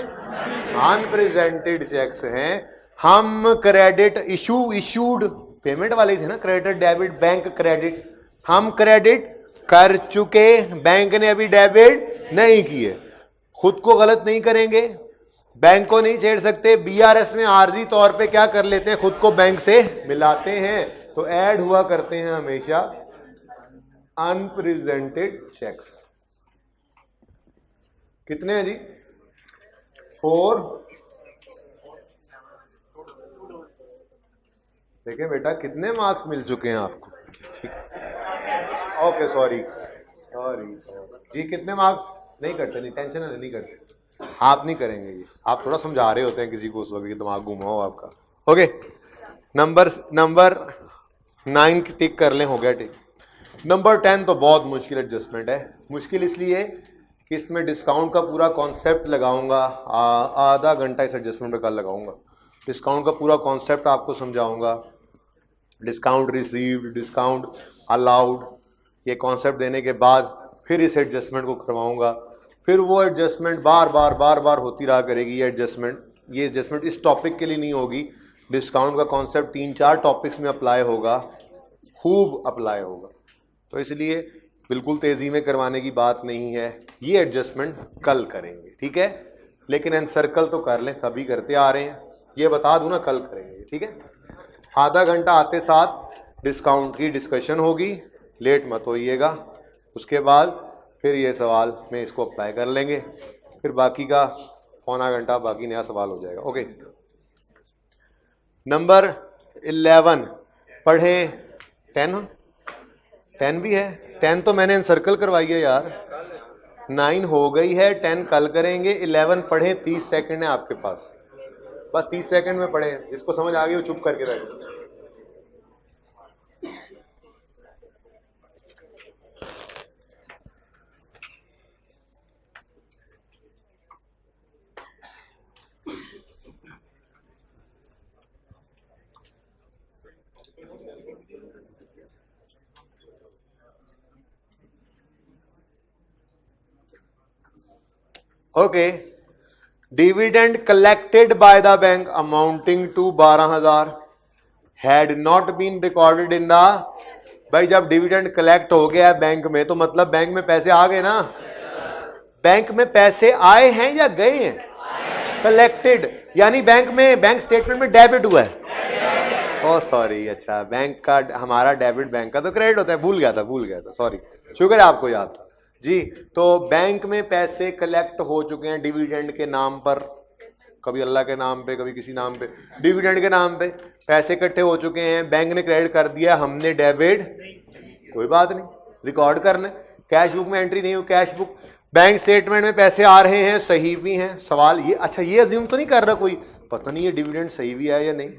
अनप्रेजेंटेड चेक्स हैं। हम क्रेडिट इशूड पेमेंट वाले थे ना, क्रेडिट डेबिट बैंक क्रेडिट, हम क्रेडिट कर चुके, बैंक ने अभी डेबिट नहीं किए। खुद को गलत नहीं करेंगे, बैंक को नहीं छेड़ सकते। बीआरएस में आर्जी तौर पे क्या कर लेते हैं, खुद को बैंक से मिलाते हैं, तो ऐड हुआ करते हैं हमेशा अनप्रेजेंटेड चेक्स। कितने हैं जी? 4। देखिए बेटा कितने मार्क्स मिल चुके हैं आपको, ठीक, ओके, सॉरी जी, कितने मार्क्स? नहीं करते, नहीं टेंशन नहीं करते, आप नहीं करेंगे ये, आप थोड़ा समझा रहे होते हैं किसी को, उस वक्त दिमाग घुमा हो आपका। ओके, नंबर 9 टिक कर लें, हो गया टिक। नंबर 10 तो बहुत मुश्किल एडजस्टमेंट है। मुश्किल इसलिए कि इसमें डिस्काउंट का पूरा कॉन्सेप्ट लगाऊंगा, आधा घंटा इस एडजस्टमेंट पे कल लगाऊंगा। डिस्काउंट का पूरा कॉन्सेप्ट आपको समझाऊंगा, डिस्काउंट रिसीव्ड, डिस्काउंट अलाउड, ये कॉन्सेप्ट देने के बाद फिर इस एडजस्टमेंट को करवाऊंगा। फिर वो एडजस्टमेंट बार बार होती रहा करेगी। ये एडजस्टमेंट इस टॉपिक के लिए नहीं होगी। डिस्काउंट का कॉन्सेप्ट 3-4 टॉपिक्स में अप्लाई होगा, खूब अप्लाई होगा, तो इसलिए बिल्कुल तेज़ी में करवाने की बात नहीं है। ये एडजस्टमेंट कल करेंगे, ठीक है, लेकिन एनसर्कल तो कर लें, सभी करते आ रहे हैं, ये बता दूं ना, कल करेंगे, ठीक है। आधा घंटा आते साथ डिस्काउंट की डिस्कशन होगी, लेट मत होइएगा। उसके बाद फिर ये सवाल में इसको अप्लाई कर लेंगे, फिर बाकी का पौना घंटा बाकी नया सवाल हो जाएगा। ओके, नंबर 11 पढ़े। 10 भी है, 10 तो मैंने एनसर्कल करवाई है यार, 9 हो गई है, 10 कल करेंगे। 11 पढ़े, 30 सेकंड है आपके पास, बस 30 सेकंड में पढ़े। जिसको समझ आ गई वो चुप करके बैठो। Okay, dividend collected by the bank amounting to 12,000 had not been recorded in the. भाई जब डिविडेंड कलेक्ट हो गया बैंक में तो मतलब बैंक में पैसे आ गए ना। बैंक में पैसे आए हैं या गए हैं? कलेक्टेड यानी बैंक स्टेटमेंट में डेबिट हुआ है। ओ सॉरी, अच्छा, बैंक का हमारा डेबिट, बैंक का तो क्रेडिट होता है, भूल गया था, सॉरी, शुक्र है आपको याद था जी। तो बैंक में पैसे कलेक्ट हो चुके हैं डिविडेंड के नाम पर, कभी अल्लाह के नाम पे, कभी किसी नाम पे, डिविडेंड के नाम पे पैसे इकट्ठे हो चुके हैं, बैंक ने क्रेडिट कर दिया, हमने डेबिट, कोई बात नहीं, रिकॉर्ड करना। कैश बुक में एंट्री नहीं हो, कैश बुक, बैंक स्टेटमेंट में पैसे आ रहे हैं, सही भी हैं। सवाल ये, अच्छा ये अज्यूम तो नहीं कर रहा कोई, पता नहीं ये डिविडेंड सही भी है या नहीं।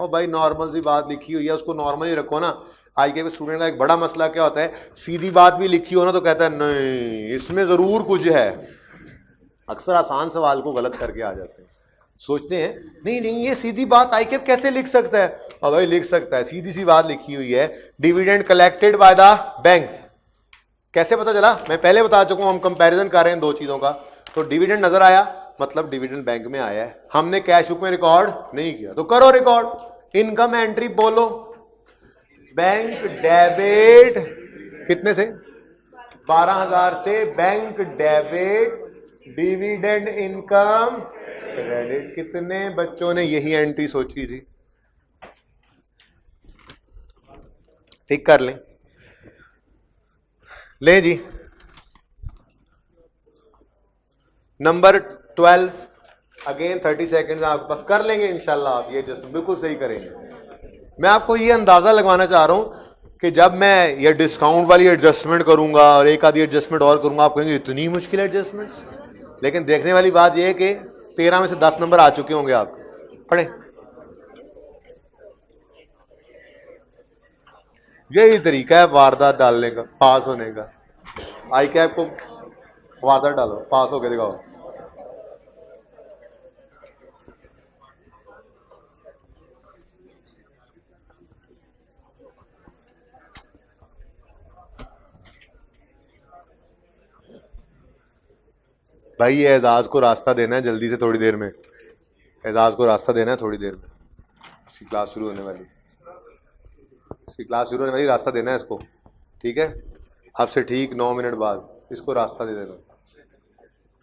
और भाई नॉर्मल सी बात लिखी हुई है, उसको नॉर्मल ही रखो ना। आज के स्टूडेंट का एक बड़ा मसला क्या होता है, सीधी बात भी लिखी हो ना तो कहता है नहीं इसमें जरूर कुछ है। अक्सर आसान सवाल को गलत करके आ जाते हैं, सोचते हैं नहीं ये सीधी बात आईकेप कैसे लिख सकता है। और भाई लिख सकता है, सीधी सी बात लिखी हुई है, dividend collected by the bank. कैसे पता चला? मैं पहले बता चुका हूं, हम कंपैरिजन कर रहे हैं दो चीजों का। तो डिविडेंड नजर आया, मतलब डिविडेंड बैंक में आया है, हमने कैश बुक में रिकॉर्ड नहीं किया, तो करो रिकॉर्ड। इनकम एंट्री बोलो, बैंक डेबिट कितने से? 12,000 से bank debit, dividend income credit. कितने बच्चों ने यही एंट्री सोची थी? ठीक कर लें जी। नंबर 12 अगेन 30 सेकेंड आपके पास, कर लेंगे इंशाल्लाह। आप ये जस्ट बिल्कुल सही करेंगे। मैं आपको ये अंदाजा लगवाना चाह रहा हूं कि जब मैं ये डिस्काउंट वाली एडजस्टमेंट करूंगा और एक आधी एडजस्टमेंट और करूंगा, आप कहेंगे इतनी मुश्किल एडजस्टमेंट्स। लेकिन देखने वाली बात यह है कि 13 में से 10 नंबर आ चुके होंगे आपके। पढ़े, यही तरीका है वारदात डालने का, पास होने का। आई कैप को वारदात डालो, पास होके दिखाओ। भाई ये एजाज को रास्ता देना है जल्दी से, थोड़ी देर में एजाज को रास्ता देना है, थोड़ी देर में इसकी क्लास शुरू होने वाली, इसकी क्लास शुरू होने वाली, रास्ता देना है इसको, ठीक है। अब से ठीक 9 मिनट बाद इसको रास्ता दे देना,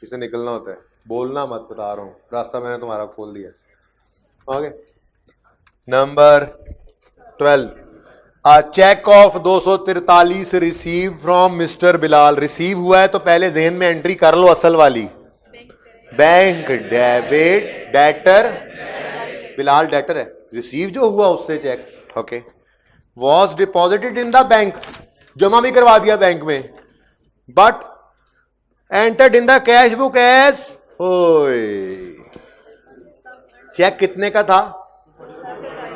इसे निकलना होता है, बोलना मत, बता रहा हूँ, रास्ता मैंने तुम्हारा खोल दिया। Okay, number 12, a cheque of 243 receive from Mister Bilal. Receive हुआ है तो पहले जहन में एंट्री कर लो असल वाली, bank debit debtor, Bilal debtor है, रिसीव जो हुआ उससे cheque, okay. Was deposited in the bank, जमा भी करवा दिया बैंक में, but entered in the cash book as, cheque कितने का था?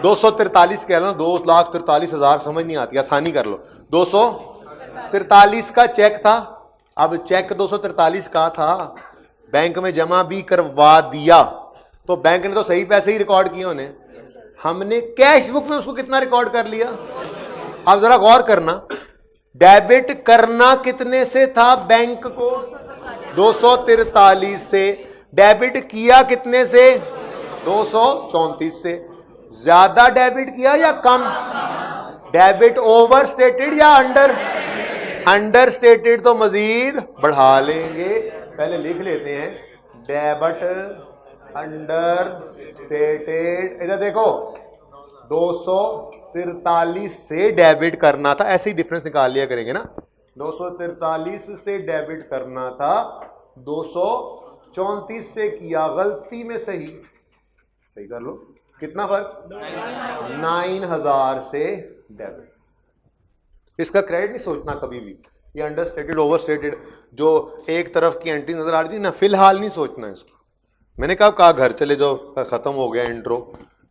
243 कह लो, 2,43,000 समझ नहीं आती, आसानी कर लो, 243 का चेक था। अब चेक 243 का था, बैंक में जमा भी करवा दिया, तो बैंक ने तो सही पैसे ही रिकॉर्ड किए होने, हमने कैश बुक में उसको कितना रिकॉर्ड कर लिया। अब जरा गौर करना, डेबिट करना कितने से था बैंक को? 243 से। डेबिट किया कितने से? 234 से। ज्यादा डेबिट किया या कम? डेबिट ओवर स्टेटेड या अंडर? अंडर स्टेटेड, तो मजीद बढ़ा लेंगे, पहले लिख लेते हैं, डेबिट अंडर स्टेटेड। इधर देखो, 243 से डेबिट करना था, ऐसे ही डिफरेंस निकाल लिया करेंगे ना, 243 से डेबिट करना था, 234 से किया, गलती में सही कर लो, कितना फर्क? 9,000 से डेबिट। इसका क्रेडिट नहीं सोचना कभी भी, ये अंडर स्टेटेड ओवर स्टेटेड जो एक तरफ की एंट्री नजर आ रही थी ना, फिलहाल नहीं सोचना इसको। मैंने कहा घर चले जाओ, खत्म हो गया इंट्रो,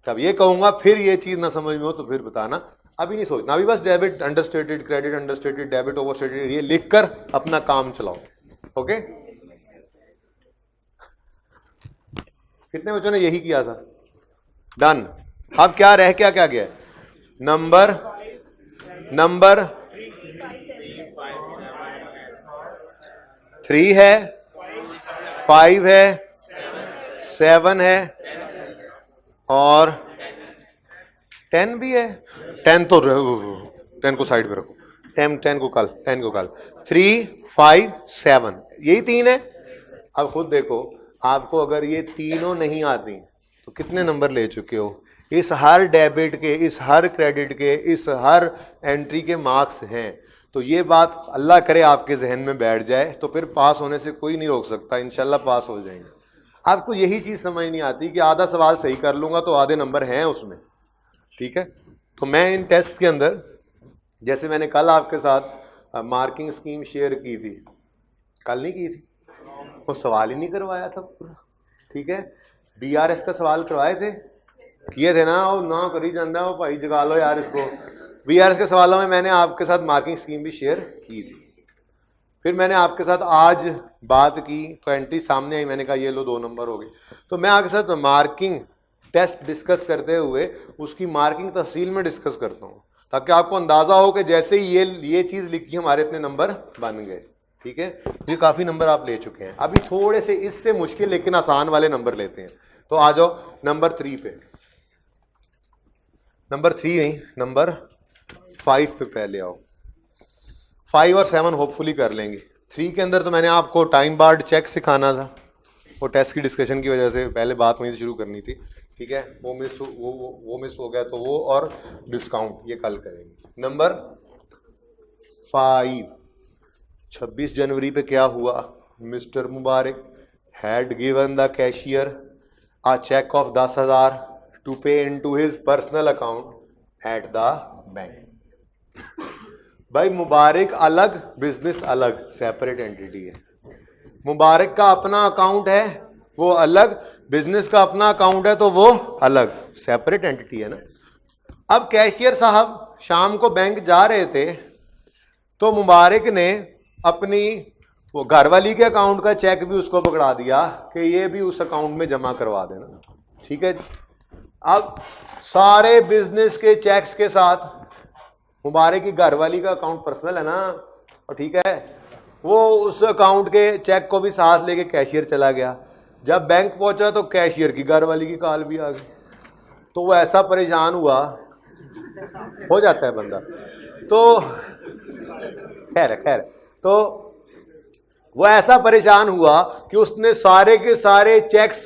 तब ये कहूंगा, फिर ये चीज ना समझ में हो तो फिर बताना, अभी नहीं सोचना, अभी बस debit under stated, credit under stated, debit over stated, ये लिखकर अपना काम चलाओ। ओके, कितने बच्चों ने यही किया था? डन। अब क्या रह क्या गया? नंबर 3 है, 5 है, 7 है और 10 भी है। 10 को साइड पे रखो, 10 को कल 3, 5, 7, यही 3 है। अब खुद देखो, आपको अगर ये तीनों नहीं आती तो कितने नंबर ले चुके हो? इस हर डेबिट के, इस हर क्रेडिट के, इस हर एंट्री के मार्क्स हैं। तो ये बात अल्लाह करे आपके जहन में बैठ जाए, तो फिर पास होने से कोई नहीं रोक सकता, इंशाल्लाह पास हो जाएंगे। आपको यही चीज़ समझ नहीं आती कि आधा सवाल सही कर लूँगा तो आधे नंबर हैं उसमें, ठीक है। तो मैं इन टेस्ट के अंदर, जैसे मैंने कल आपके साथ मार्किंग स्कीम शेयर की थी, कल नहीं की थी, वो सवाल ही नहीं करवाया था पूरा, ठीक है। BRS का सवाल करवाए थे, किए थे ना, वो ना करी जाता है, वो भाई जगा लो यार इसको। BRS के सवालों में मैंने आपके साथ मार्किंग स्कीम भी शेयर की थी। फिर मैंने आपके साथ आज बात की तो एंट्री सामने आई, मैंने कहा ये लो 2 नंबर हो गए। तो मैं आपके साथ मार्किंग टेस्ट डिस्कस करते हुए उसकी मार्किंग तफसील में डिस्कस करता हूँ, ताकि आपको अंदाज़ा हो कि जैसे ही ये चीज़ लिखी हमारे इतने नंबर बन गए, ठीक है। ये काफ़ी नंबर आप ले चुके हैं, अभी थोड़े से इससे मुश्किल लेकिन आसान वाले नंबर लेते हैं। तो आ जाओ नंबर 3 पे, नंबर 3 नहीं, नंबर 5 पे पहले आओ। 5 और 7 होपफुली कर लेंगे। 3 के अंदर तो मैंने आपको टाइम बार्ड चेक सिखाना था, वो टेस्ट की डिस्कशन की वजह से पहले बात वहीं से शुरू करनी थी, ठीक है। वो मिस हो गया, तो वो और डिस्काउंट ये कल करेंगे। नंबर 5, 26 जनवरी पे क्या हुआ? Mister Mubarak had given the cashier a check of 10,000 to pay into his personal account at the bank। भाई मुबारक अलग, बिजनेस अलग, सेपरेट एंटिटी है। मुबारक का अपना अकाउंट है वो अलग, बिजनेस का अपना अकाउंट है तो वो अलग, सेपरेट एंटिटी है ना। अब कैशियर साहब शाम को बैंक जा रहे थे तो मुबारक ने अपनी वो घरवाली के अकाउंट का चेक भी उसको पकड़ा दिया कि ये भी उस अकाउंट में जमा करवा देना, ठीक है जी। अब सारे बिजनेस के चेक्स के साथ मुबारक की घरवाली का अकाउंट पर्सनल है ना, और ठीक है, वो उस अकाउंट के चेक को भी साथ लेके कैशियर चला गया। जब बैंक पहुंचा तो कैशियर की घर वाली की कॉल भी आ गई। तो वो ऐसा परेशान हुआ, हो जाता है बंदा। तो खैर तो वो ऐसा परेशान हुआ कि उसने सारे के सारे चेक्स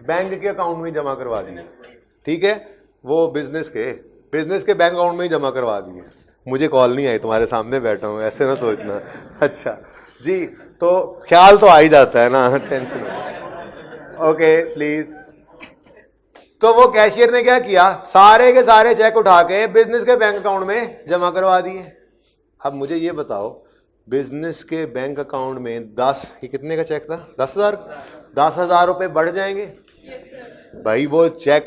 बैंक के अकाउंट में जमा करवा दिए। ठीक है, वो बिजनेस के बैंक अकाउंट में ही जमा करवा दिए। मुझे कॉल नहीं आई, तुम्हारे सामने बैठा हूं, ऐसे ना सोचना। अच्छा जी, तो ख्याल तो आ ही जाता है ना, टेंशन। Okay please. तो वो कैशियर ने क्या किया, सारे के सारे चेक उठा के बिजनेस के बैंक अकाउंट में जमा करवा दिए। अब मुझे ये बताओ, बिजनेस के बैंक अकाउंट में 10, ये कितने का चेक था? 10,000 रुपए बढ़ जाएंगे भाई। वो चेक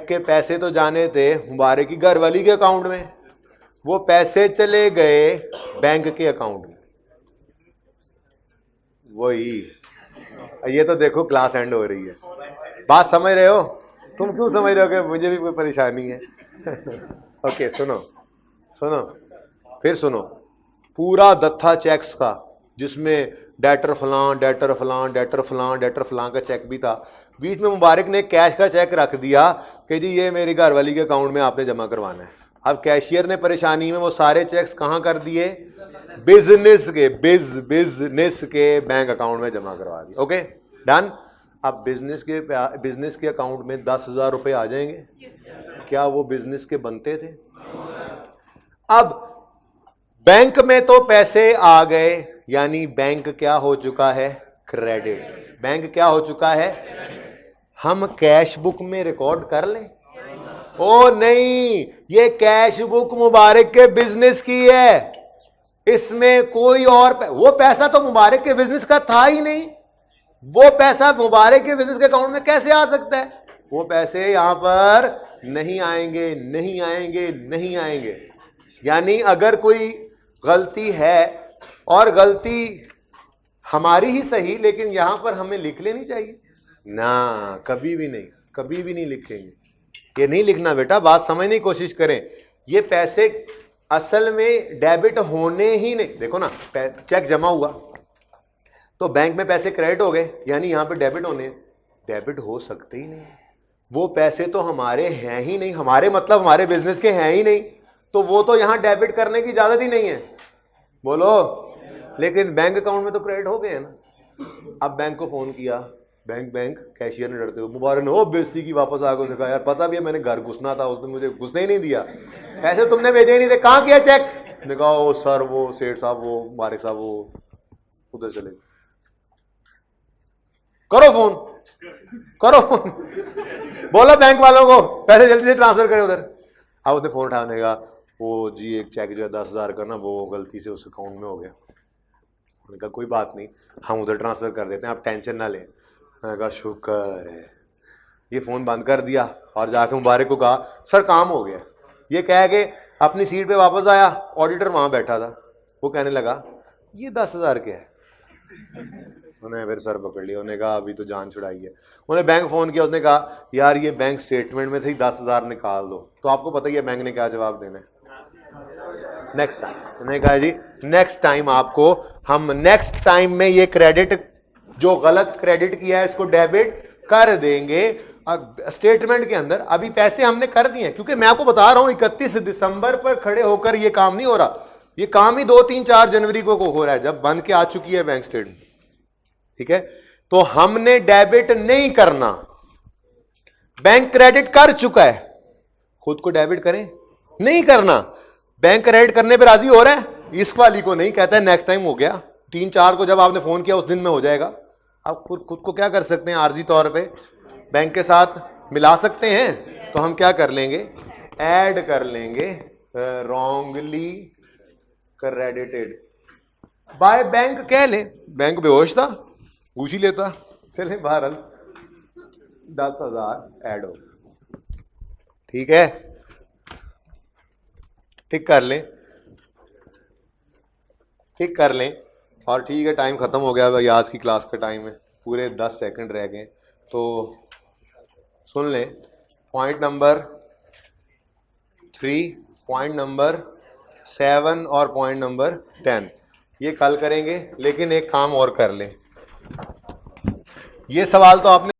के पैसे तो जाने थे मुबारक की घरवाली के अकाउंट में, वो पैसे चले गए बैंक के अकाउंट में। वही, ये तो देखो क्लास एंड हो रही है। बात समझ रहे हो? तुम क्यों समझ रहे हो कि मुझे भी कोई परेशानी है? ओके सुनो फिर सुनो। पूरा दत्था चेक्स का, जिसमें डेटर फलां का चेक भी था। बीच में मुबारक ने कैश का चेक रख दिया कि जी ये मेरी घरवाली के अकाउंट में आपने जमा करवाना है। अब कैशियर ने परेशानी में वो सारे चेक्स कहां कर दिए? बिजनेस के बैंक अकाउंट में जमा करवा दिए। Okay done. अब बिजनेस के अकाउंट में 10,000 रुपए आ जाएंगे। क्या वो बिजनेस के बनते थे? अब बैंक में तो पैसे आ गए, यानी बैंक क्या हो चुका है? क्रेडिट। बैंक क्या हो चुका है? हम कैश बुक में रिकॉर्ड कर लें? ओ नहीं, ये कैश बुक मुबारक के बिजनेस की है, इसमें कोई और वो पैसा तो मुबारक के बिजनेस का था ही नहीं। वो पैसा मुबारक के बिजनेस के अकाउंट में कैसे आ सकता है? वो पैसे यहां पर नहीं आएंगे। यानी अगर कोई गलती है, और गलती हमारी ही सही, लेकिन यहां पर हमें लिख लेनी चाहिए ना। कभी भी नहीं लिखेंगे। ये नहीं लिखना बेटा, बात समझने की कोशिश करें। ये पैसे असल में डेबिट होने ही नहीं। देखो ना, चेक जमा हुआ तो बैंक में पैसे क्रेडिट हो गए, यानी यहां पे डेबिट होने, डेबिट हो सकते ही नहीं। वो पैसे तो हमारे हैं ही नहीं, हमारे मतलब हमारे बिजनेस के हैं ही नहीं, तो वो तो यहां डेबिट करने की इजाजत ही नहीं है। बोलो। लेकिन बैंक अकाउंट में तो क्रेडिट हो गए हैं ना। अब बैंक को फोन किया, बैंक कैशियर ने डरते हुए, मुबारक ने वो बेइज्जती की, वापस आके उसे कहा यार पता भी है मैंने घर घुसना था, उसने मुझे घुसने ही नहीं दिया, पैसे तुमने भेजे ही नहीं थे, कहां किया चेक? ने कहा ओ सर वो सेठ साहब, वो मुबारक साहब वो उधर चले गए। करो फोन बोलो बैंक वालों को पैसे जल्दी से ट्रांसफर करें उधर। अब उसने फोन उठाने का, वो जी एक चेक जो है 10,000 का ना, वो गलती से उस अकाउंट में हो गया। उन्होंने कहा कोई बात नहीं, हम उधर ट्रांसफर कर देते हैं, आप टेंशन ना लें। मैंने कहा शुक्र है। ये फोन बंद कर दिया और जाके मुबारक को कहा सर काम हो गया। ये कह के अपनी सीट पे वापस आया, ऑडिटर वहां बैठा था, वो कहने लगा ये 10,000 क्या है? उन्हें फिर सर पकड़ लिया, उन्होंने कहा अभी तो जान छुड़ाई है। उन्हें बैंक फोन किया, उसने कहा यार ये बैंक स्टेटमेंट में से ही 10,000 निकाल दो। तो आपको पता ही है बैंक ने क्या जवाब देना है, नेक्स्ट टाइम। उन्होंने कहा जी नेक्स्ट टाइम आपको हम नेक्स्ट टाइम में ये क्रेडिट, जो गलत क्रेडिट किया है इसको डेबिट कर देंगे स्टेटमेंट के अंदर। अभी पैसे हमने कर दिए, क्योंकि मैं आपको बता रहा हूं 31 दिसंबर पर खड़े होकर ये काम नहीं हो रहा, ये काम ही 2, 3, 4 जनवरी को हो रहा है, जब बन के आ चुकी है बैंक स्टेटमेंट। ठीक है, तो हमने डेबिट नहीं करना, बैंक क्रेडिट कर चुका है, खुद को डेबिट करें नहीं करना। बैंक क्रेडिट करने पे राजी हो रहा है, इस वाली को नहीं, कहता है नेक्स्ट टाइम हो गया, 3-4 को जब आपने फोन किया उस दिन में हो जाएगा। आप खुद को क्या कर सकते हैं, आर्जी तौर पे बैंक के साथ मिला सकते हैं। तो हम क्या कर लेंगे, ऐड कर लेंगे रॉन्गली क्रेडिटेड बाय बैंक, कह ले बैंक बेहोश था, पूछ ही लेता, चले बहरहाल 10,000 ऐड हो। ठीक है, टिक कर लें और ठीक है, टाइम खत्म हो गया भाई, आज की क्लास का टाइम है, पूरे 10 सेकंड रह गए। तो सुन लें, पॉइंट नंबर 3, पॉइंट नंबर 7 और पॉइंट नंबर 10। ये कल करेंगे, लेकिन एक काम और कर ले। ये सवाल तो आपने